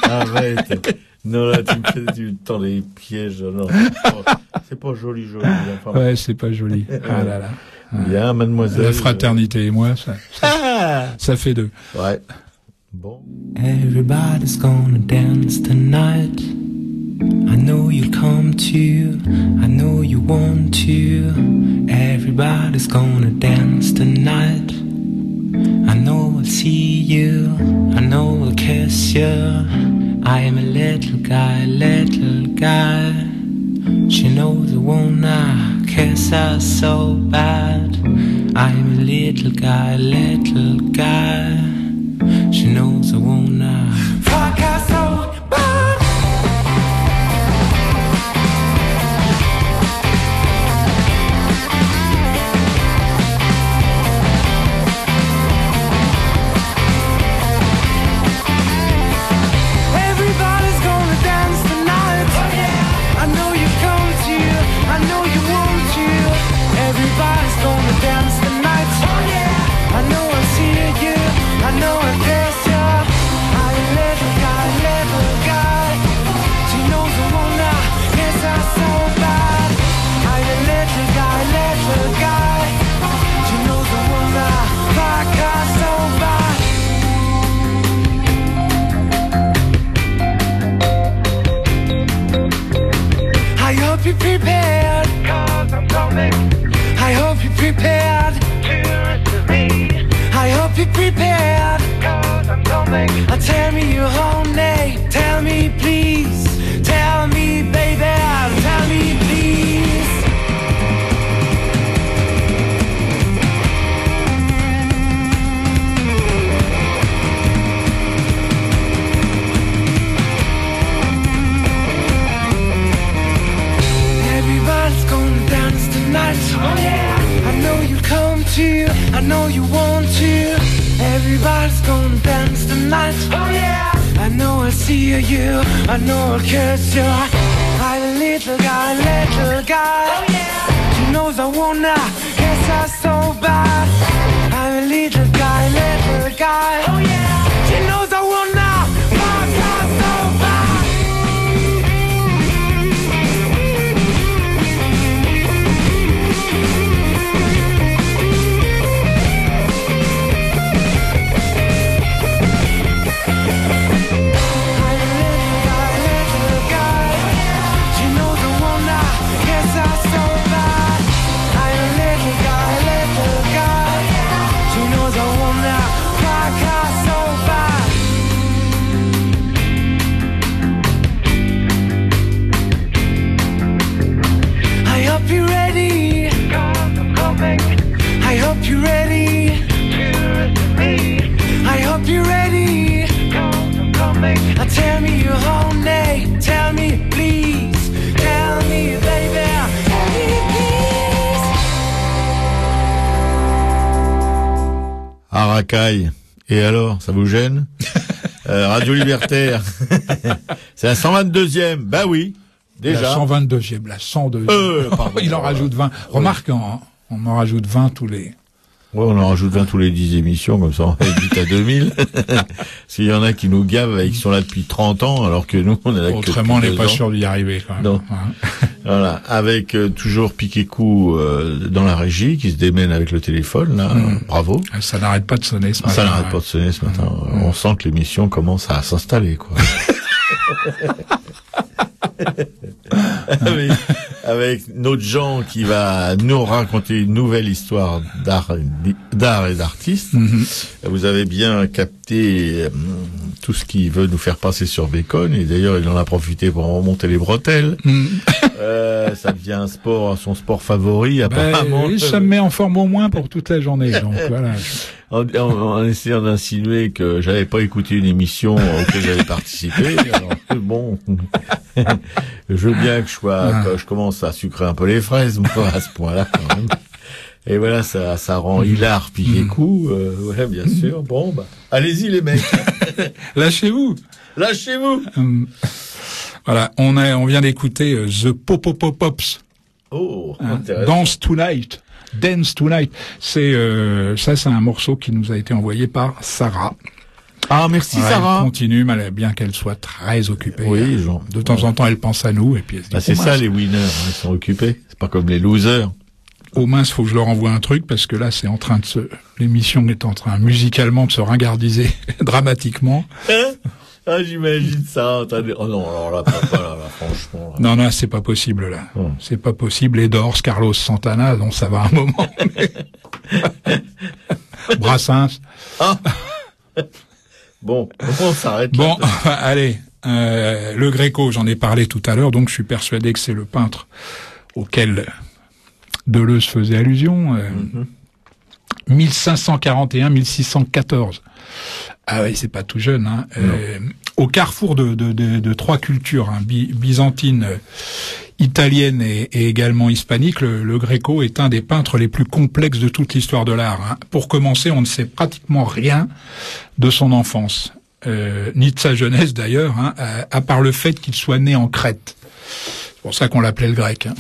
Arrête. Non, là, tu me tends les pièges, non. C'est pas joli. Enfin, ouais, c'est pas joli. Ah là là. Il y a mademoiselle... La fraternité et moi, ça fait deux. Ouais. Bon. Everybody's gonna dance tonight. I know you'll come too. I know you want to. Everybody's gonna dance tonight. I know I'll see you. I know I'll kiss you. I am a little guy. She knows I wanna kiss her so bad. I am a little guy. She knows I wanna night. Oh yeah. I know I'll see you, I know I'll kiss you. I'm a little guy, little guy. Oh yeah. She knows I wanna kiss her so bad. I'm a little guy, little guy. Oh yeah. She knows I wanna fuck her so bad. I hope you're ready to me. I hope you're ready. I'm coming. Now tell me your whole name. Tell me please. Tell me baby. Tell me please. Aracaille. Et alors, ça vous gêne? Radio Libertaire. C'est la 122e. Bah oui. Déjà. La 122e, la 102e. Pardon. Il en rajoute 20. Remarque, on en rajoute 20 tous les... Ouais, on en rajoute 20 tous les 10 émissions, comme ça on va vite à 2000. Parce qu'il y en a qui nous gavent et qui sont là depuis 30 ans, alors que nous, on est là que autrement, on n'est pas ans. sûr d'y arriver, quand même. Non. Ouais. Voilà. Avec toujours Piquet-Cou dans la régie, qui se démène avec le téléphone, là. Bravo. Ça n'arrête pas de sonner ce matin. Ça n'arrête pas de sonner ce matin. On sent que l'émission commence à s'installer, quoi. avec notre Jean qui va nous raconter une nouvelle histoire d'art et d'artiste. Vous avez bien capté tout ce qu'il veut nous faire passer sur Bacon, et d'ailleurs il en a profité pour remonter les bretelles. Ça devient son sport favori apparemment. Oui, ça me met en forme au moins pour toute la journée. Donc voilà. En essayant d'insinuer que j'avais pas écouté une émission auquel j'avais participé. Alors, bon, je veux bien que je commence à sucrer un peu les fraises, moi, à ce point-là, quand même. Et voilà, ça rend hilar Piquet-Cou, ouais, bien sûr. Bon, bah, allez-y, les mecs. Lâchez-vous. Lâchez-vous. Voilà, on vient d'écouter The Popopopops. Oh, Dance Tonight. Dance Tonight. C'est un morceau qui nous a été envoyé par Sarah. Ah, merci Sarah. Elle continue, bien qu'elle soit très occupée. Oui, genre. De temps en temps, elle pense à nous et puis elle se dit. C'est ça les winners, ils sont occupés. C'est pas comme les losers. Au mince, faut que je leur envoie un truc parce que là, c'est en train l'émission est en train musicalement de se ringardiser dramatiquement. Ah, j'imagine ça. Oh non, alors là, là, franchement. Là. Non, c'est pas possible, là. C'est pas possible. Les Doors, Carlos Santana, donc ça va un moment. Brassens. Ah. Bon, on s'arrête. Bon, allez. Le Gréco, j'en ai parlé tout à l'heure, donc je suis persuadé que c'est le peintre auquel Deleuze faisait allusion. 1541-1614. Ah oui, c'est pas tout jeune. Hein. Au carrefour de trois cultures, hein, byzantine, italienne et également hispanique, le Gréco est un des peintres les plus complexes de toute l'histoire de l'art. Hein. Pour commencer, on ne sait pratiquement rien de son enfance, ni de sa jeunesse d'ailleurs, hein, à part le fait qu'il soit né en Crète. C'est pour ça qu'on l'appelait le Grec. Hein.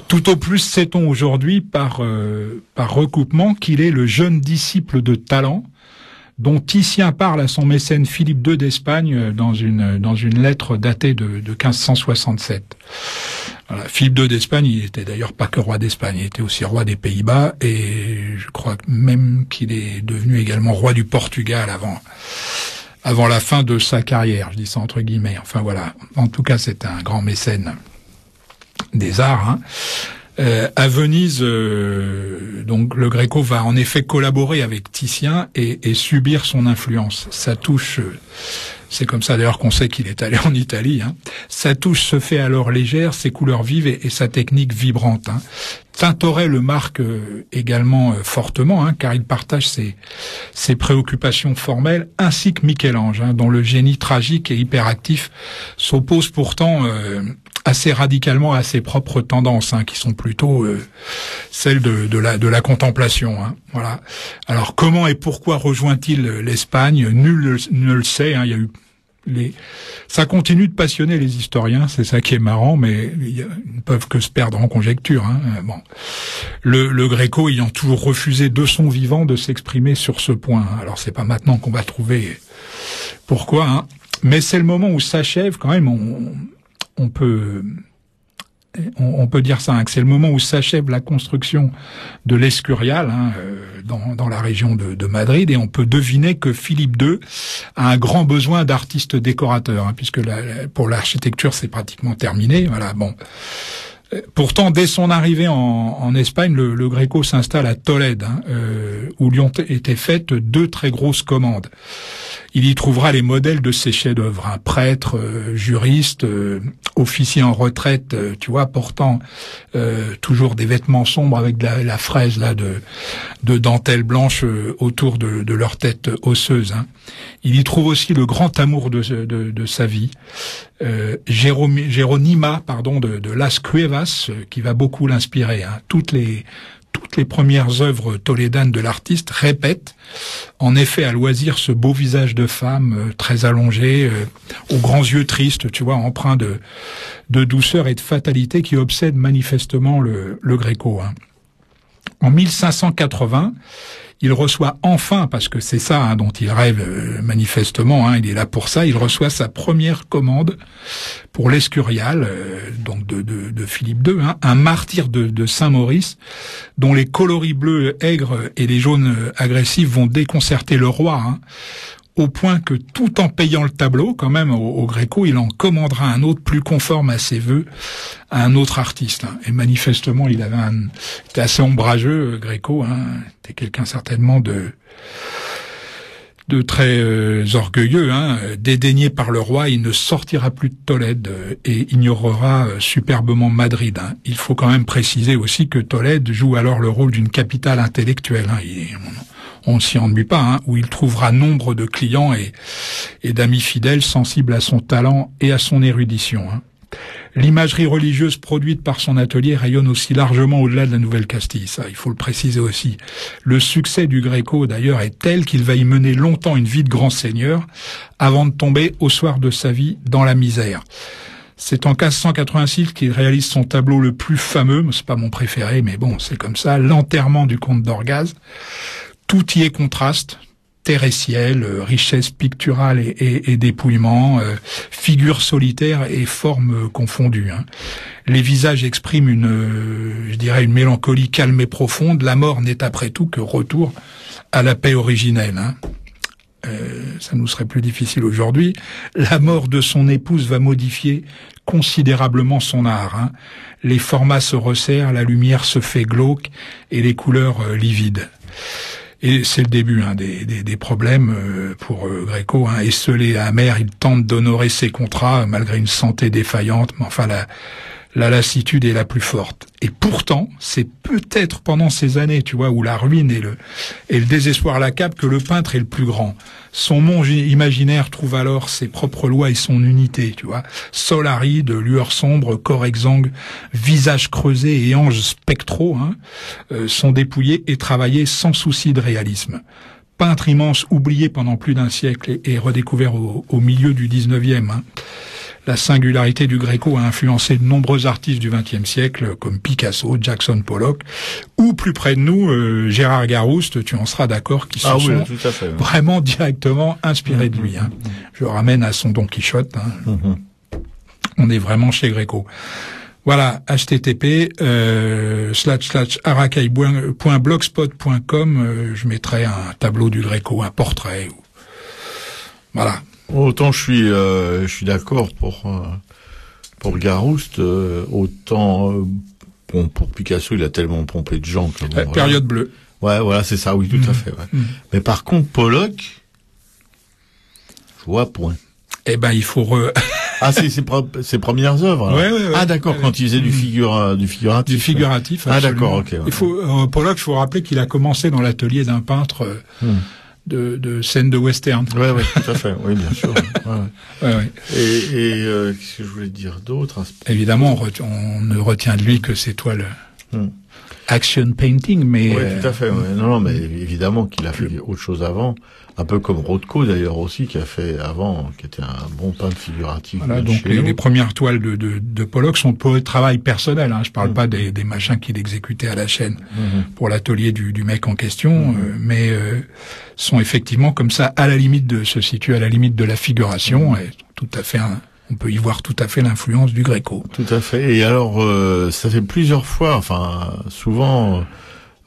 Tout au plus sait-on aujourd'hui par recoupement qu'il est le jeune disciple de Talent dont Titien parle à son mécène Philippe II d'Espagne dans une lettre datée de 1567. Voilà, Philippe II d'Espagne, il était d'ailleurs pas que roi d'Espagne, il était aussi roi des Pays-Bas et je crois même qu'il est devenu également roi du Portugal avant la fin de sa carrière, je dis ça entre guillemets. Enfin voilà, en tout cas c'est un grand mécène des arts. Hein. À Venise, donc le Gréco va en effet collaborer avec Titien et subir son influence. Sa touche, c'est comme ça d'ailleurs qu'on sait qu'il est allé en Italie. Hein. Sa touche se fait alors légère, ses couleurs vives et sa technique vibrante. Hein. Tintoret le marque également fortement, hein, car il partage ses préoccupations formelles, ainsi que Michel-Ange, hein, dont le génie tragique et hyperactif s'oppose pourtant assez radicalement à ses propres tendances, qui sont plutôt celles de la contemplation. Voilà. Alors comment et pourquoi rejoint-il l'Espagne? Nul ne le sait. Il y a eu ça continue de passionner les historiens, c'est ça qui est marrant, mais ils ne peuvent que se perdre en conjecture. Bon, le Gréco ayant toujours refusé de son vivant de s'exprimer sur ce point. Alors c'est pas maintenant qu'on va trouver pourquoi, mais c'est le moment où s'achève quand même. On peut dire ça, que c'est le moment où s'achève la construction de l'Escurial dans la région de Madrid, et on peut deviner que Philippe II a un grand besoin d'artistes décorateurs, puisque pour l'architecture c'est pratiquement terminé. Voilà, bon. Pourtant, dès son arrivée en Espagne, le Gréco s'installe à Tolède, où lui ont été faites 2 très grosses commandes. Il y trouvera les modèles de ses chefs-d'œuvre, prêtre, juriste, officier en retraite, portant toujours des vêtements sombres avec la fraise de dentelle blanche autour de leur tête osseuse. Il y trouve aussi le grand amour de sa vie, Jéronima, de Las Cuevas, qui va beaucoup l'inspirer. Toutes les premières œuvres tolédanes de l'artiste répètent en effet à loisir ce beau visage de femme très allongé, aux grands yeux tristes, empreint de douceur et de fatalité qui obsède manifestement le Gréco. En 1580, il reçoit enfin, parce que c'est ça dont il rêve manifestement, il est là pour ça, il reçoit sa première commande pour l'Escurial, donc de Philippe II, un martyr de Saint-Maurice, dont les coloris bleus aigres et les jaunes agressifs vont déconcerter le roi, au point que tout en payant le tableau, quand même, au Gréco, il en commandera un autre plus conforme à ses vœux, à un autre artiste. Et manifestement, il était assez ombrageux, Gréco, était quelqu'un certainement de très orgueilleux, dédaigné par le roi. Il ne sortira plus de Tolède et ignorera superbement Madrid. Il faut quand même préciser aussi que Tolède joue alors le rôle d'une capitale intellectuelle. On ne s'y ennuie pas, où il trouvera nombre de clients et d'amis fidèles sensibles à son talent et à son érudition. L'imagerie religieuse produite par son atelier rayonne aussi largement au-delà de la Nouvelle-Castille, ça, il faut le préciser aussi. Le succès du Gréco, d'ailleurs, est tel qu'il va y mener longtemps une vie de grand seigneur, avant de tomber au soir de sa vie dans la misère. C'est en 1586 qu'il réalise son tableau le plus fameux, c'est pas mon préféré, mais bon, c'est comme ça, l'enterrement du comte d'Orgaz. Tout y est contraste, terre et ciel, richesse picturale et dépouillement, figures solitaires et formes confondues. Les visages expriment une mélancolie calme et profonde. La mort n'est après tout que retour à la paix originelle. Ça nous serait plus difficile aujourd'hui. La mort de son épouse va modifier considérablement son art. Les formats se resserrent, la lumière se fait glauque et les couleurs livides. Et c'est le début des problèmes pour Gréco. Esseulé et amer, il tente d'honorer ses contrats malgré une santé défaillante, mais enfin la lassitude est la plus forte. Et pourtant, c'est peut-être pendant ces années, où la ruine et le désespoir l'accablent, que le peintre est le plus grand. Son monde imaginaire trouve alors ses propres lois et son unité, Sol aride, lueur sombre, corps exsangue, visage creusé et anges spectraux, sont dépouillés et travaillés sans souci de réalisme. Peintre immense, oublié pendant plus d'un siècle et redécouvert au milieu du 19e, La singularité du Gréco a influencé de nombreux artistes du XXe siècle, comme Picasso, Jackson Pollock, ou plus près de nous, Gérard Garouste, tu en seras d'accord, qui sont tout à fait, vraiment directement inspirés de lui. Je ramène à son Don Quichotte. On est vraiment chez Gréco. Voilà, http://arakai.blogspot.com, je mettrai un tableau du Gréco, un portrait. Voilà. Autant je suis d'accord pour Garouste, autant pour Picasso, il a tellement pompé de gens que bon, période bleue. Ouais, voilà, c'est ça, oui, tout à fait. Ouais. Mais par contre, Pollock, je vois point. Eh ben, il faut c'est ses premières œuvres. Ouais. Ah d'accord, quand il faisait du figuratif. Du figuratif. Ah d'accord, ok. Ouais. Pollock, il faut rappeler qu'il a commencé dans l'atelier d'un peintre de scènes de western. Ouais, tout à fait. Oui, bien sûr. Ouais. Et qu'est-ce que je voulais dire d'autre? Évidemment, on ne retient de lui que ses toiles action painting, mais... Oui, tout à fait. Ouais. Non, mais évidemment qu'il a fait autre chose avant. Un peu comme Rothko, d'ailleurs, aussi, qui a fait avant, qui était un bon peintre figuratif. Voilà, donc les premières toiles de Pollock sont pour le travail personnel. Je parle pas des machins qu'il exécutait à la chaîne pour l'atelier du mec en question, mais sont effectivement comme ça, à la limite se situent à la limite de la figuration, et tout à fait on peut y voir tout à fait l'influence du Gréco. Tout à fait. Et alors, ça fait plusieurs fois, souvent,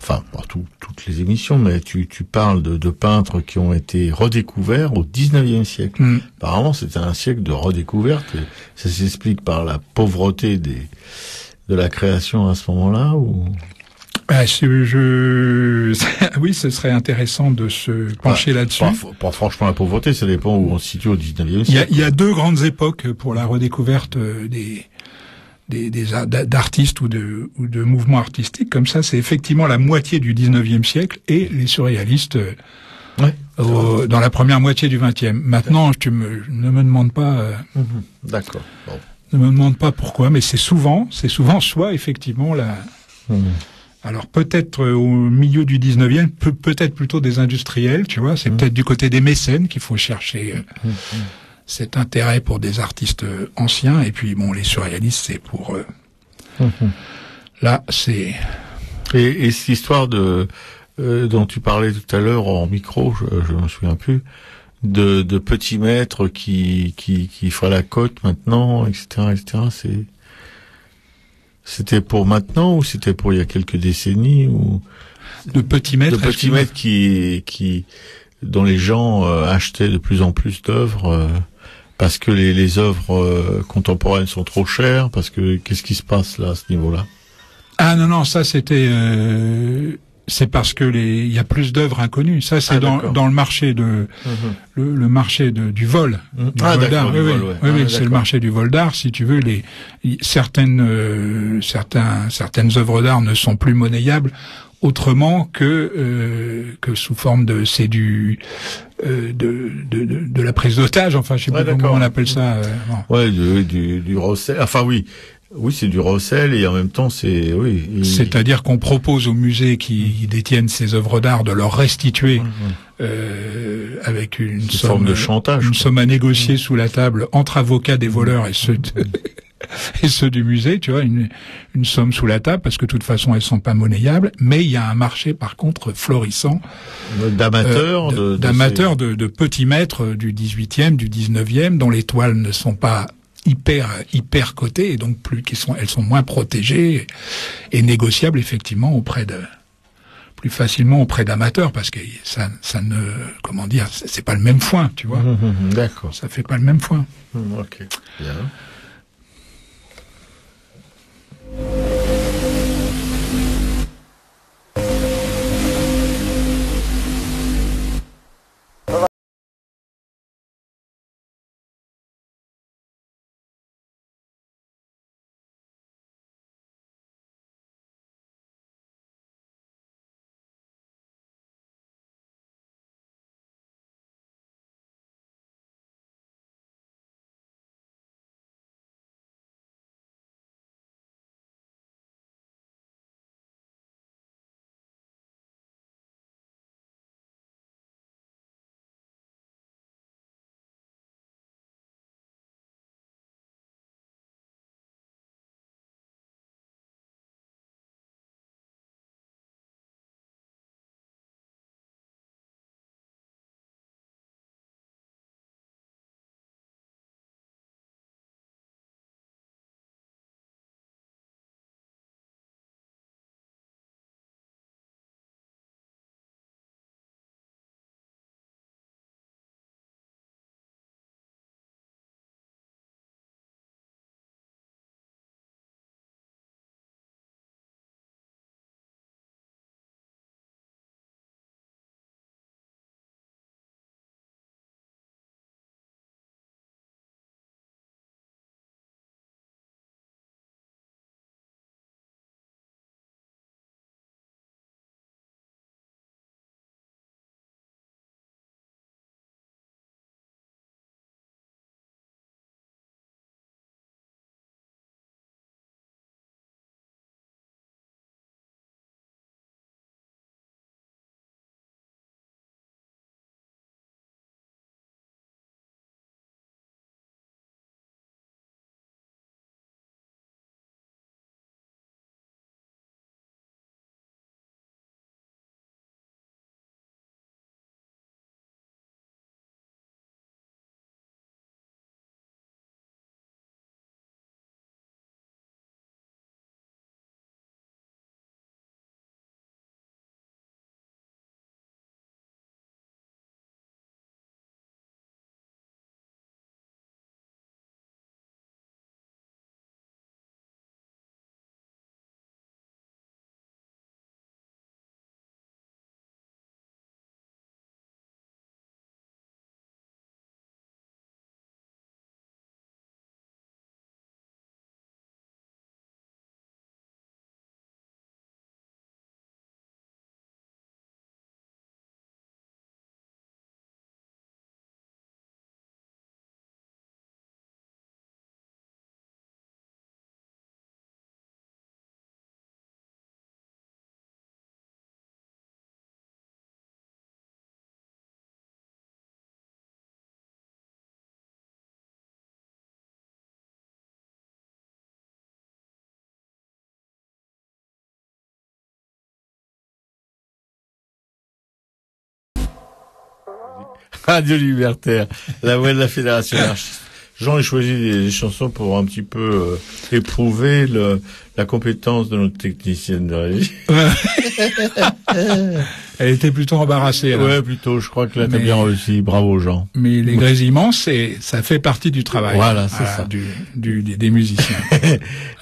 pas toutes les émissions, mais tu parles de peintres qui ont été redécouverts au 19e siècle. Apparemment, c'était un siècle de redécouverte. Et ça s'explique par la pauvreté de la création à ce moment-là, ou? Oui, ce serait intéressant de se pencher là-dessus. Pas franchement la pauvreté, ça dépend où on se situe au 19e siècle. Il y a deux grandes époques pour la redécouverte d'artistes ou de mouvements artistiques comme ça. C'est effectivement la moitié du 19e siècle et les surréalistes dans la première moitié du 20e. Maintenant, ne me demande pas. D'accord. Bon. Ne me demande pas pourquoi, mais c'est souvent soit effectivement la. Alors peut-être au milieu du 19e, peut-être plutôt des industriels, tu vois. C'est peut-être du côté des mécènes qu'il faut chercher cet intérêt pour des artistes anciens. Et puis bon, les surréalistes, c'est pour là, c'est. Et cette histoire dont tu parlais tout à l'heure en micro, je me souviens plus, de petits maîtres qui feraient la côte maintenant, etc., C'était pour maintenant ou c'était pour il y a quelques décennies, ou de petits maîtres dont les gens achetaient de plus en plus d'œuvres parce que les œuvres contemporaines sont trop chères, parce que qu'est-ce qui se passe là à ce niveau-là? Ah non, ça c'était c'est parce que il y a plus d'œuvres inconnues. Ça c'est dans le marché le marché du vol, du vol d'art. Oui, c'est le marché du vol d'art. Si tu veux, certaines œuvres d'art ne sont plus monnayables autrement que sous forme de la prise d'otage. Enfin, je sais pas comment on appelle ça. Du recel. Enfin oui, c'est du recel, et en même temps, c'est-à-dire qu'on propose aux musées qui détiennent ces œuvres d'art de leur restituer avec une forme de chantage, une somme à négocier sous la table entre avocats des voleurs et ceux du musée, tu vois, une somme sous la table, parce que de toute façon elles sont pas monnayables, mais il y a un marché par contre florissant d'amateurs, de petits maîtres du 18e, du 19e, dont les toiles ne sont pas hyper cotées, et donc elles sont moins protégées et négociables effectivement plus facilement auprès d'amateurs, parce que ça ne, comment dire, c'est pas le même foin, tu vois. D'accord. Ça fait pas le même foin. Ok. Bien. Radio Libertaire, la voix de la Fédération anarchiste. Jean a choisi des chansons pour un petit peu éprouver la compétence de notre technicienne de régie. Elle était plutôt embarrassée. Là. Ouais, plutôt. Je crois que là, t'as bien réussi. Bravo, Jean. Mais les grésillements, ça fait partie du travail. Voilà, c'est ça. Des musiciens.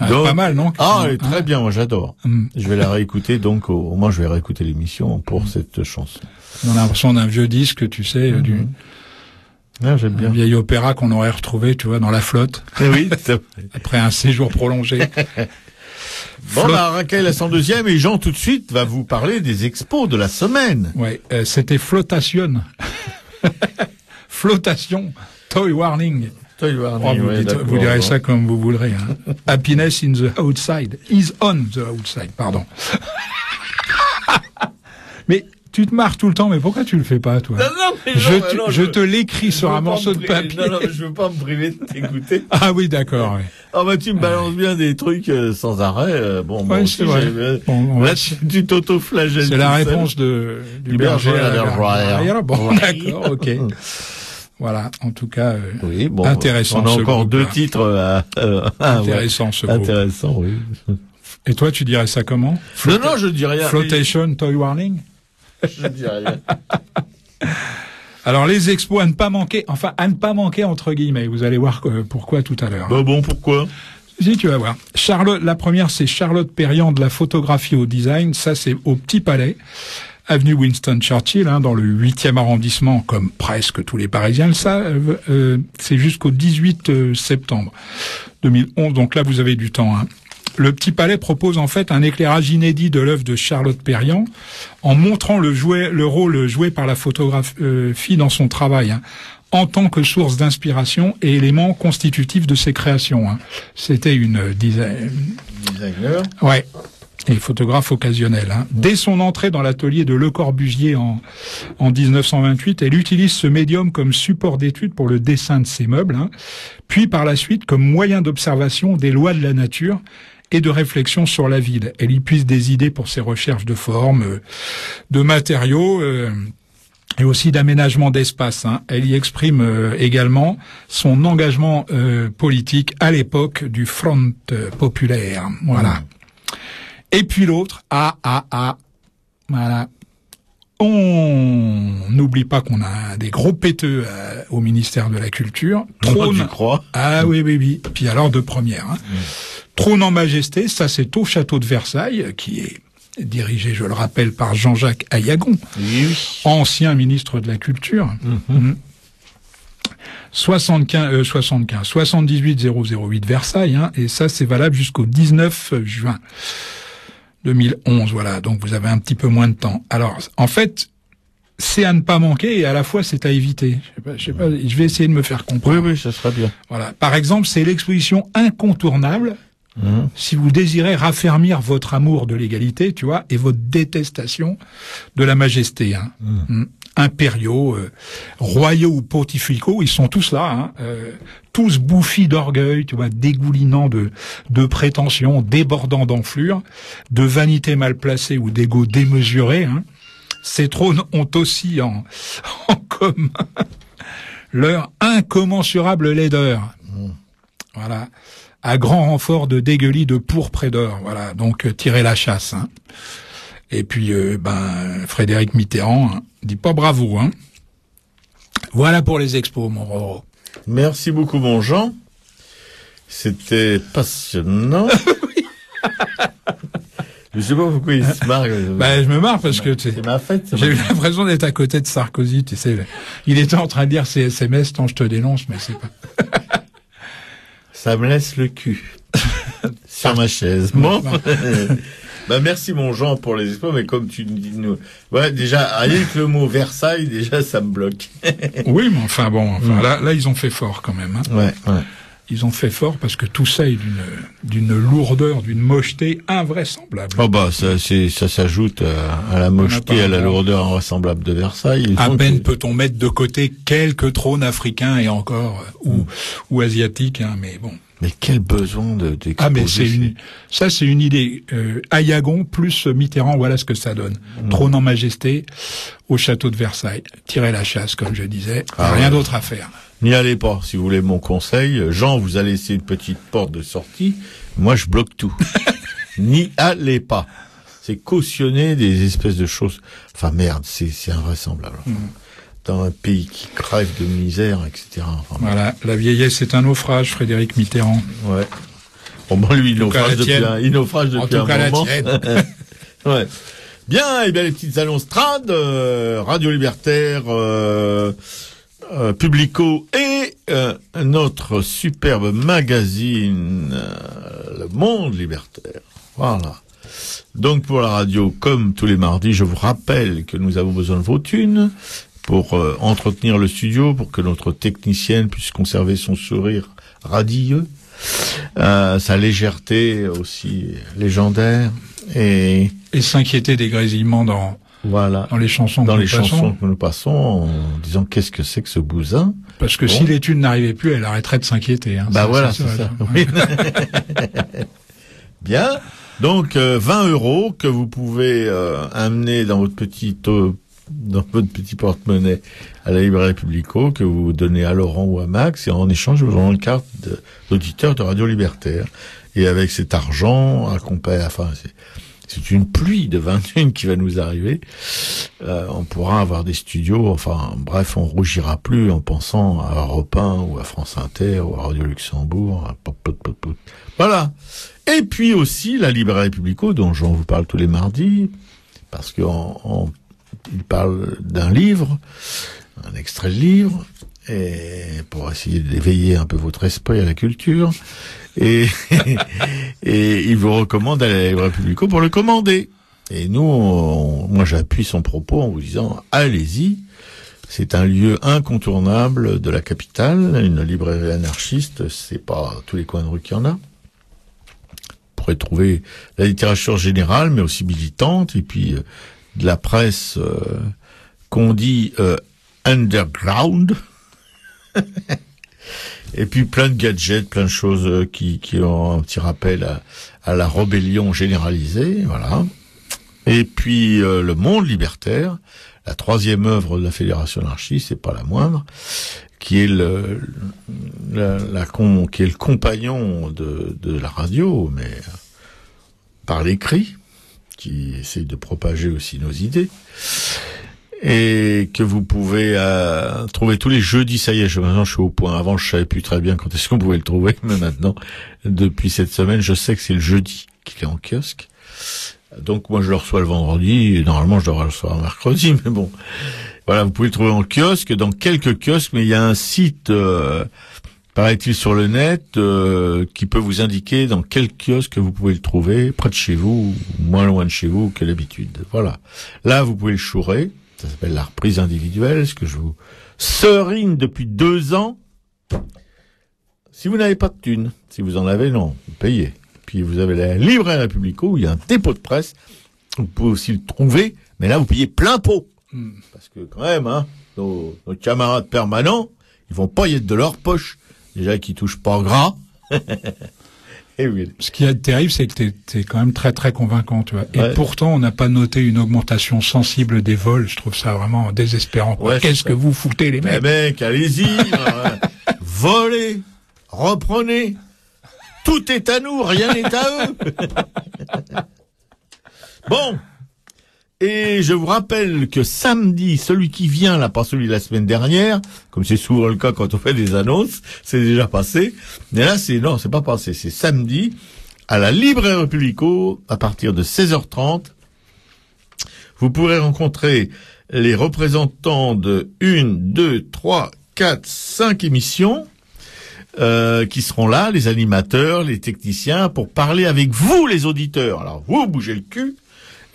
Donc, pas mal, non? Très bien. Moi, j'adore. Je vais la réécouter. Donc, au moins, je vais réécouter l'émission pour cette chanson. On a l'impression d'un vieux disque, tu sais, j'aime bien. Un vieil opéra qu'on aurait retrouvé, tu vois, dans la flotte. Oui, après un séjour prolongé. Bon, Raquel, la 102e, et Jean, tout de suite, va vous parler des expos de la semaine. Ouais, c'était Flotation. Flotation. Toy Warning. Toy Warning, vous direz ça comme vous voudrez. Hein. Happiness in the outside. Is on the outside, pardon. Mais tu te marres tout le temps, mais pourquoi tu le fais pas, toi? Je te l'écris sur un morceau de papier. Non, je veux pas me priver de t'écouter. Ah oui, d'accord. Ouais. Ah bah tu me balances bien des trucs sans arrêt. Bon, ouais, c'est vrai. Là, tu t'auto-flagelles. C'est la réponse du berger à la bergère. Bon, d'accord, ok. Voilà, en tout cas, oui, bon, intéressant. On a encore deux titres. Intéressant, ce groupe. Intéressant, oui. Et toi, tu dirais ça comment? Non, je dis rien. Flotation, Toy Warning? Je dis rien. Alors, les expos à ne pas manquer, entre guillemets. Vous allez voir pourquoi tout à l'heure. Bon, pourquoi? Si, tu vas voir. La première, c'est Charlotte Perriand de la photographie au design. Ça, c'est au Petit Palais, avenue Winston Churchill, dans le 8e arrondissement, comme presque tous les Parisiens le savent. C'est jusqu'au 18 septembre 2011. Donc là, vous avez du temps, Le Petit Palais propose en fait un éclairage inédit de l'œuvre de Charlotte Perriand en montrant le rôle joué par la photographie dans son travail, en tant que source d'inspiration et élément constitutif de ses créations. C'était une designer. Ouais. Et photographe occasionnel. Dès son entrée dans l'atelier de Le Corbusier en 1928, elle utilise ce médium comme support d'étude pour le dessin de ses meubles, puis par la suite comme moyen d'observation des lois de la nature et de réflexion sur la ville. Elle y puise des idées pour ses recherches de formes, de matériaux et aussi d'aménagement d'espace. Elle y exprime également son engagement politique à l'époque du Front populaire. Voilà. Et puis l'autre, voilà. On n'oublie pas qu'on a des gros péteux au ministère de la Culture. Trône. Tu crois? Ah oui. Puis alors de première. Trône en majesté, ça c'est au château de Versailles, qui est dirigé, je le rappelle, par Jean-Jacques Ayagon, ancien ministre de la Culture. 78 Versailles, et ça c'est valable jusqu'au 19 juin 2011, voilà, donc vous avez un petit peu moins de temps. Alors, en fait, c'est à ne pas manquer et à la fois c'est à éviter. Je sais pas, je vais essayer de me faire comprendre. Oui, ça serait bien. Voilà. Par exemple, c'est l'exposition incontournable si vous désirez raffermir votre amour de l'égalité, tu vois, et votre détestation de la majesté. Impériaux, royaux ou pontificaux, ils sont tous là, tous bouffis d'orgueil, tu vois, dégoulinant de prétentions, débordant d'enflure, de vanité mal placée ou d'ego démesuré. Ces trônes ont aussi en commun leur incommensurable laideur. Voilà. À grand renfort de dégueulis de pourpre et d'or. Voilà. Donc, tirez la chasse, Et puis, Frédéric Mitterrand, dit pas bravo, Voilà pour les expos, mon Roro. Merci beaucoup, mon Jean. C'était passionnant. Je sais pas pourquoi il se marre. Je me marre parce que c'est ma fête. J'ai eu l'impression d'être à côté de Sarkozy, tu sais. Il était en train de lire ses SMS tant je te dénonce, mais c'est pas. Ça me laisse le cul sur ma chaise. Bon. Merci mon Jean pour les expos, mais comme tu dis nous, déjà rien que le mot Versailles, déjà ça me bloque. Oui, mais enfin là ils ont fait fort quand même. Ouais. Ils ont fait fort parce que tout ça est d'une lourdeur, d'une mocheté invraisemblable. Ça s'ajoute à la mocheté, à la lourdeur invraisemblable de Versailles. À peine peut-on mettre de côté quelques trônes africains et encore ou asiatiques, mais bon. Mais quel besoin d'exposer. Ah, mais c'est une idée. Ayagon plus Mitterrand, voilà ce que ça donne. Trône en majesté au château de Versailles. Tirez la chasse, comme je disais. Rien d'autre à faire. N'y allez pas, si vous voulez mon conseil. Jean vous a laissé une petite porte de sortie. Moi, je bloque tout. N'y allez pas. C'est cautionner des espèces de choses. Enfin, merde, c'est invraisemblable. Dans un pays qui crève de misère, etc. Enfin, voilà, la vieillesse est un naufrage, Frédéric Mitterrand. Ouais. Bon, ben lui, il naufrage depuis un moment. En tout cas, la tienne. Ouais. Bien, et bien les petites annonces trad, Radio Libertaire, Publico et notre superbe magazine, Le Monde Libertaire. Voilà. Donc pour la radio, comme tous les mardis, je vous rappelle que nous avons besoin de vos thunes pour entretenir le studio, pour que notre technicienne puisse conserver son sourire radieux, sa légèreté aussi légendaire, et s'inquiéter des grésillements dans les chansons que nous passons en disant qu'est-ce que c'est que ce bousin. Parce que si les thunes n'arrivaient plus, elle arrêterait de s'inquiéter. Hein. Bah voilà, c'est ça. Oui. Bien. Donc 20 € que vous pouvez amener dans votre petit porte-monnaie à la librairie Publico, que vous donnez à Laurent ou à Max, et en échange vous aurez une carte d'auditeur de Radio Libertaire. Et avec cet argent, c'est une pluie de 21 qui va nous arriver. On pourra avoir des studios. Enfin, bref, on rougira plus en pensant à Europe 1 ou à France Inter ou à Radio Luxembourg. Voilà. Et puis aussi la librairie Publico, dont Jean vous parle tous les mardis, parce qu'il parle d'un livre, un extrait de livre, et pour essayer d'éveiller un peu votre esprit à la culture. Et il vous recommande d'aller à la librairie Publico pour le commander. Et nous, moi j'appuie son propos en vous disant, allez-y, c'est un lieu incontournable de la capitale, une librairie anarchiste, c'est pas à tous les coins de rue qu'il y en a. Vous pourrez trouver la littérature générale, mais aussi militante, et puis de la presse qu'on dit underground. Et puis plein de gadgets, plein de choses qui ont un petit rappel à la rébellion généralisée, voilà. Et puis Le Monde Libertaire, la 3e œuvre de la Fédération anarchiste, c'est pas la moindre, qui est qui est le compagnon de la radio, mais par l'écrit, qui essaye de propager aussi nos idées. Et que vous pouvez trouver tous les jeudis. Ça y est, maintenant je suis au point. Avant je savais plus très bien quand est-ce qu'on pouvait le trouver, mais maintenant, depuis cette semaine, je sais que c'est le jeudi qu'il est en kiosque. Donc moi je le reçois le vendredi, et normalement je devrais le recevoir mercredi, mais bon. Voilà, vous pouvez le trouver en kiosque, dans quelques kiosques, mais il y a un site, paraît-il sur le net, qui peut vous indiquer dans quel kiosque vous pouvez le trouver, près de chez vous, ou moins loin de chez vous que d'habitude. Voilà. Là, vous pouvez le chourer. Ça s'appelle la reprise individuelle, ce que je vous serine depuis 2 ans. Si vous n'avez pas de thunes, si vous en avez, non, vous payez. Puis vous avez la librairie Publico, où il y a un dépôt de presse. Vous pouvez aussi le trouver, mais là, vous payez plein pot. Parce que quand même, nos camarades permanents, ils vont pas y être de leur poche. Déjà qu'ils touchent pas gras. Et oui. Ce qui est terrible, c'est que t'es quand même très très convaincant, tu vois. Ouais. Et pourtant, on n'a pas noté une augmentation sensible des vols. Je trouve ça vraiment désespérant. Ouais, qu'est-ce que vous foutez, les mecs? Les mecs, allez-y, volez, reprenez. Tout est à nous, rien n'est à eux. Bon. Et je vous rappelle que samedi, celui qui vient, là, pas celui de la semaine dernière, comme c'est souvent le cas quand on fait des annonces, c'est déjà passé. Mais là, c'est pas passé. C'est samedi, à la librairie Publico, à partir de 16h30. Vous pourrez rencontrer les représentants de 1, 2, 3, 4, 5 émissions, qui seront là, les animateurs, les techniciens, pour parler avec vous, les auditeurs. Alors, vous bougez le cul,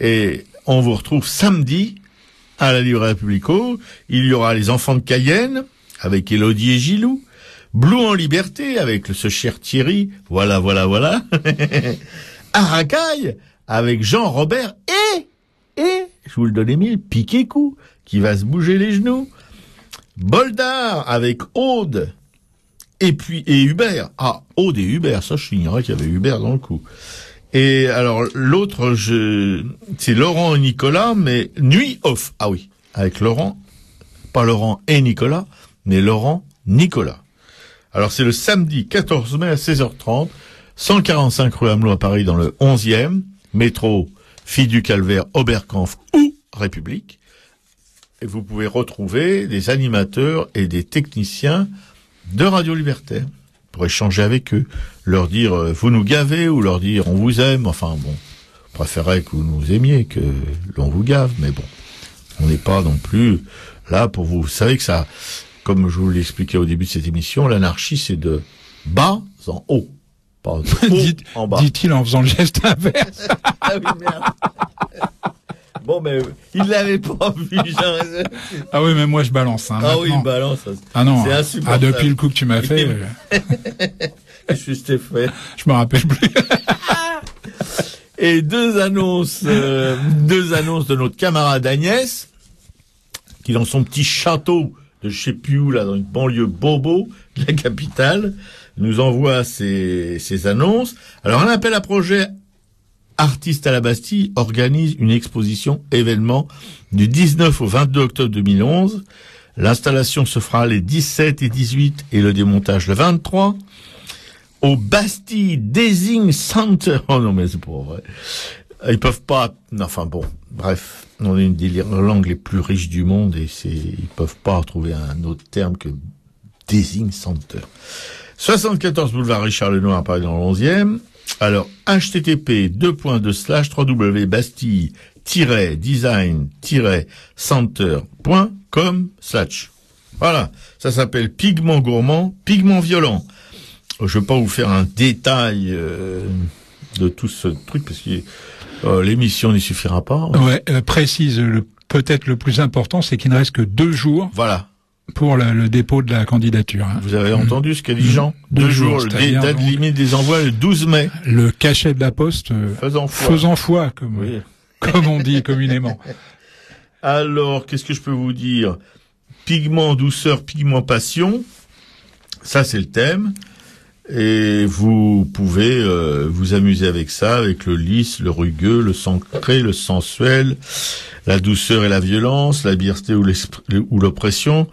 et on vous retrouve samedi à la librairie Publico. Il y aura les enfants de Cayenne avec Élodie et Gilou, Blue en liberté avec ce cher Thierry, voilà. Aracaille avec Jean-Robert et je vous le donne Émile, Piquet-Coup qui va se bouger les genoux. Boldard avec Aude et Uber. Ah, des Uber, ça je ignorais qu'il y avait Uber dans le coup. Et alors l'autre, c'est Laurent et Nicolas, mais Nuit Off. Ah oui, avec Laurent, pas Laurent et Nicolas, mais Laurent, Nicolas. Alors c'est le samedi 14 mai à 16h30, 145 rue Hamelot à Paris dans le 11e, métro Fille du Calvaire, Oberkampf ou République. Et vous pouvez retrouver des animateurs et des techniciens de Radio Libertaire pour échanger avec eux, leur dire vous nous gavez ou leur dire on vous aime. Enfin bon, on préférerait que vous nous aimiez que l'on vous gave, mais bon, on n'est pas non plus là pour vous. Vous savez que ça, comme je vous l'expliquais au début de cette émission, l'anarchie c'est de bas en haut, pas de haut en bas. Dit-il en faisant le geste inverse. Ah oui, merde. Bon, mais il l'avait pas vu, Jean. Ah oui, mais moi je balance. Hein, oui, il balance. Ah non, c'est insupportable. Depuis le coup que tu m'as fait, je t'ai fait. Je me rappelle plus. Et deux annonces de notre camarade Agnès, qui dans son petit château de je sais plus où là, dans une banlieue bobo de la capitale, nous envoie ces annonces. Alors un appel à projet. Artistes à la Bastille organise une exposition événement du 19 au 22 octobre 2011. L'installation se fera les 17 et 18 et le démontage le 23 au Bastille Design Center. Oh non, mais c'est pas vrai. Ils peuvent pas, enfin bon, bref, on a une des langues les plus riches du monde et ils peuvent pas trouver un autre terme que Design Center. 74 boulevard Richard Lenoir à Paris dans le 11e. Alors, http://www.bastille-design-center.com/. Voilà, ça s'appelle Pigment Gourmand, Pigment Violent. Je vais pas vous faire un détail de tout ce truc parce que l'émission n'y suffira pas. Ouais, précise, peut-être le plus important, c'est qu'il ne reste que 2 jours. Voilà. Pour le dépôt de la candidature. Hein. Vous avez entendu ce qu'a dit Jean? 2 jours. Date limite des envois le 12 mai. Le cachet de la poste faisant foi, comme on dit communément. Alors, qu'est-ce que je peux vous dire? Pigment douceur, pigment passion. Ça, c'est le thème. Et vous pouvez vous amuser avec ça, avec le lisse, le rugueux, le sancré, le sensuel, la douceur et la violence, la liberté ou l'oppression.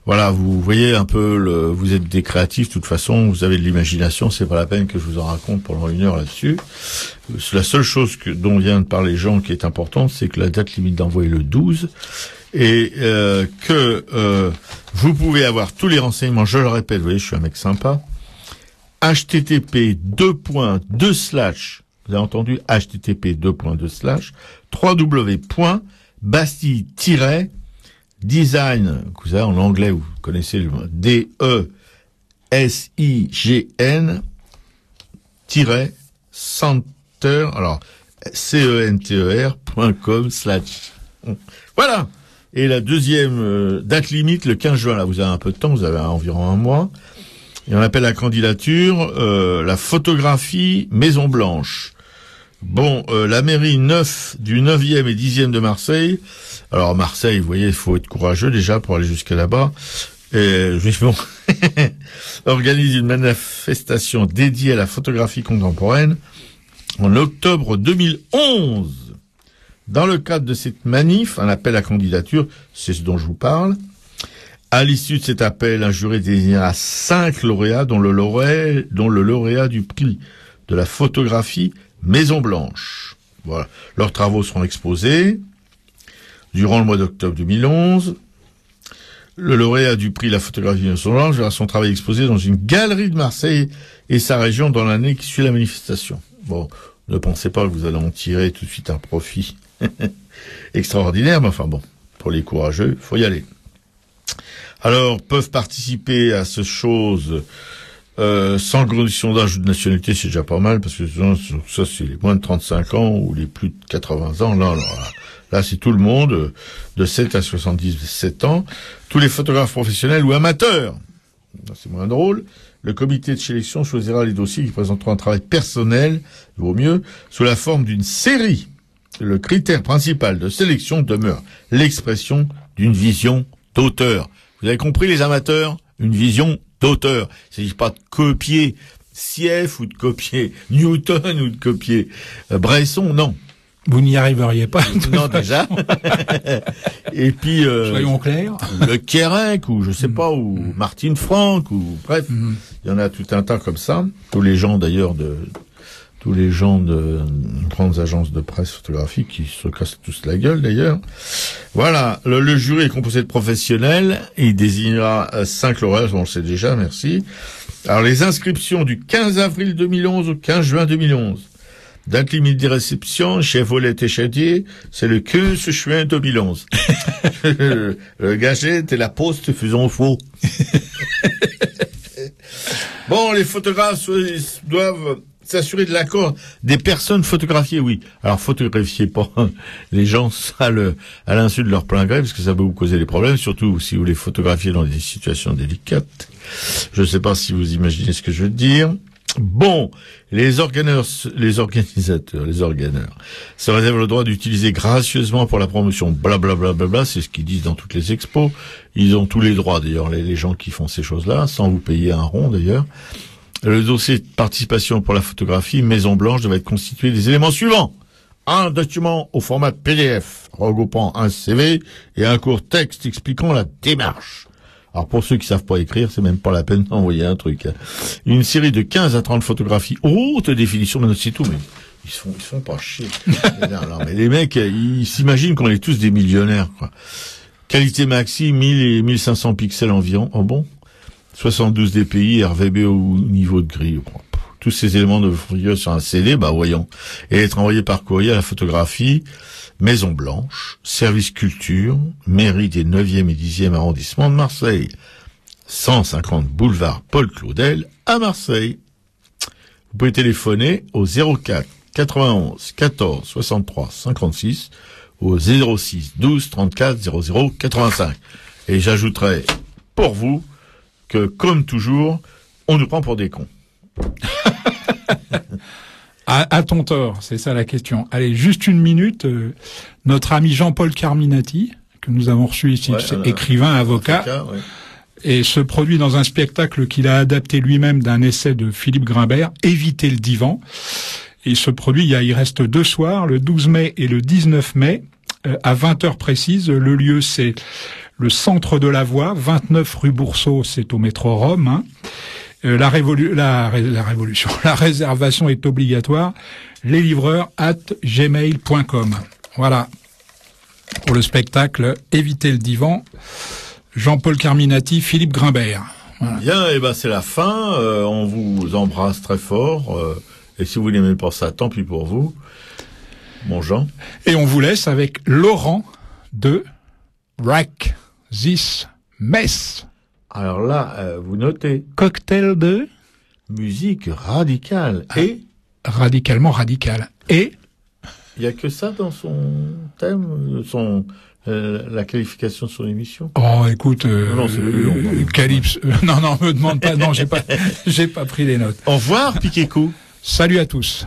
Voilà, vous voyez un peu, vous êtes des créatifs, de toute façon, vous avez de l'imagination, c'est pas la peine que je vous en raconte pendant 1 heure là-dessus. La seule chose dont vient de parler Jean qui est importante, c'est que la date limite d'envoi est le 12. Et que vous pouvez avoir tous les renseignements, je le répète, vous voyez, je suis un mec sympa, http://, vous avez entendu, http://www.bastille-design, vous savez, en anglais, vous connaissez le mot, DESIGN-center, alors, center.com/. Voilà. Et la deuxième date limite, le 15 juin, là, vous avez un peu de temps, vous avez environ 1 mois. Et on appelle la candidature la photographie Maison Blanche. Bon, la mairie du 9e et 10e de Marseille. Alors Marseille, vous voyez, il faut être courageux déjà pour aller jusqu'à là-bas. Et bon, organise une manifestation dédiée à la photographie contemporaine en octobre 2011. Dans le cadre de cette manif, un appel à candidature, c'est ce dont je vous parle. À l'issue de cet appel, un jury désignera 5 lauréats, dont le lauréat du prix de la photographie Maison Blanche. Voilà. Leurs travaux seront exposés durant le mois d'octobre 2011. Le lauréat du prix de la photographie Maison Blanche verra son travail exposé dans une galerie de Marseille et sa région dans l'année qui suit la manifestation. Bon, ne pensez pas que vous allez en tirer tout de suite un profit extraordinaire, mais enfin bon, pour les courageux, faut y aller. Alors, peuvent participer à ce chose sans condition d'âge ou de nationalité, c'est déjà pas mal, parce que ça, c'est les moins de 35 ans ou les plus de 80 ans. Là, c'est tout le monde, de 7 à 77 ans. Tous les photographes professionnels ou amateurs. C'est moins drôle. Le comité de sélection choisira les dossiers qui présenteront un travail personnel, il vaut mieux, sous la forme d'une série. Le critère principal de sélection demeure l'expression d'une vision d'auteur. Vous avez compris, les amateurs? Une vision d'auteur. Il s'agit pas de copier Sieyès ou de copier Newton ou de copier Bresson, non. Vous n'y arriveriez pas. Non, déjà. Et puis, soyons clairs. Le Quérec, ou je sais pas, ou Martine Franck, ou bref. Il y en a tout un tas comme ça. Tous les gens de grandes agences de presse photographique qui se cassent tous la gueule d'ailleurs. Voilà, le jury est composé de professionnels et il désignera 5 lauréats, on le sait déjà, merci. Alors les inscriptions du 15 avril 2011 au 15 juin 2011. Date limite des réceptions chez Volet et Chadier, c'est le 15 juin 2011. Le Gagette et la Poste faisant faux. Bon, les photographes doivent s'assurer de l'accord des personnes photographiées, oui. Alors, photographiez pas les gens à l'insu de leur plein gré, parce que ça peut vous causer des problèmes, surtout si vous les photographiez dans des situations délicates. Je ne sais pas si vous imaginez ce que je veux dire. Bon, les organeurs se réservent le droit d'utiliser gracieusement pour la promotion blablabla, c'est ce qu'ils disent dans toutes les expos. Ils ont tous les droits, d'ailleurs, les gens qui font ces choses-là, sans vous payer un rond, d'ailleurs. Le dossier de participation pour la photographie Maison Blanche devait être constitué des éléments suivants. Un document au format PDF, regroupant un CV et un court texte expliquant la démarche. Alors pour ceux qui savent pas écrire, c'est même pas la peine d'envoyer un truc. Une série de 15 à 30 photographies haute définition, mais c'est tout, mais ils se font pas chier. non, mais les mecs, ils s'imaginent qu'on est tous des millionnaires, quoi. Qualité maxi, 1000 et 1500 pixels environ. Oh bon? 72 dpi, RVB au niveau de grille. Tous ces éléments de figure sur un CD, voyons. Et être envoyé par courrier à la photographie, Maison Blanche, Service Culture, Mairie des 9e et 10e arrondissements de Marseille. 150 boulevard Paul Claudel à Marseille. Vous pouvez téléphoner au 04 91 14 63 56 ou au 06 12 34 00 85. Et j'ajouterai pour vous que, comme toujours, on nous prend pour des cons. À ton tort, c'est ça la question. Allez, juste une minute. Notre ami Jean-Paul Carminati, que nous avons reçu ici, écrivain, avocat, et se produit dans un spectacle qu'il a adapté lui-même d'un essai de Philippe Grimbert, Éviter le divan. Et il se produit, il reste 2 soirs, le 12 mai et le 19 mai, à 20h précises. Le lieu, c'est le centre de la Voie, 29 rue Boursault, c'est au métro Rome, hein. La réservation est obligatoire. leslivreurs@gmail.com. Voilà. Pour le spectacle Éviter le divan, Jean-Paul Carminati, Philippe Grimbert. Voilà. Bien, c'est la fin. On vous embrasse très fort. Et si vous n'aimez pas ça, tant pis pour vous. Bon Jean. Et on vous laisse avec Laurent de Rack This Mess. Alors là, vous notez. Cocktail de musique radicale. Et radicalement radicale. Et il y a que ça dans son thème, la qualification de son émission. Oh, écoute, non, c'est plus long. Calypse. Non, me demande pas. Non, j'ai pas pris les notes. Au revoir, Piquet-Cou. Salut à tous.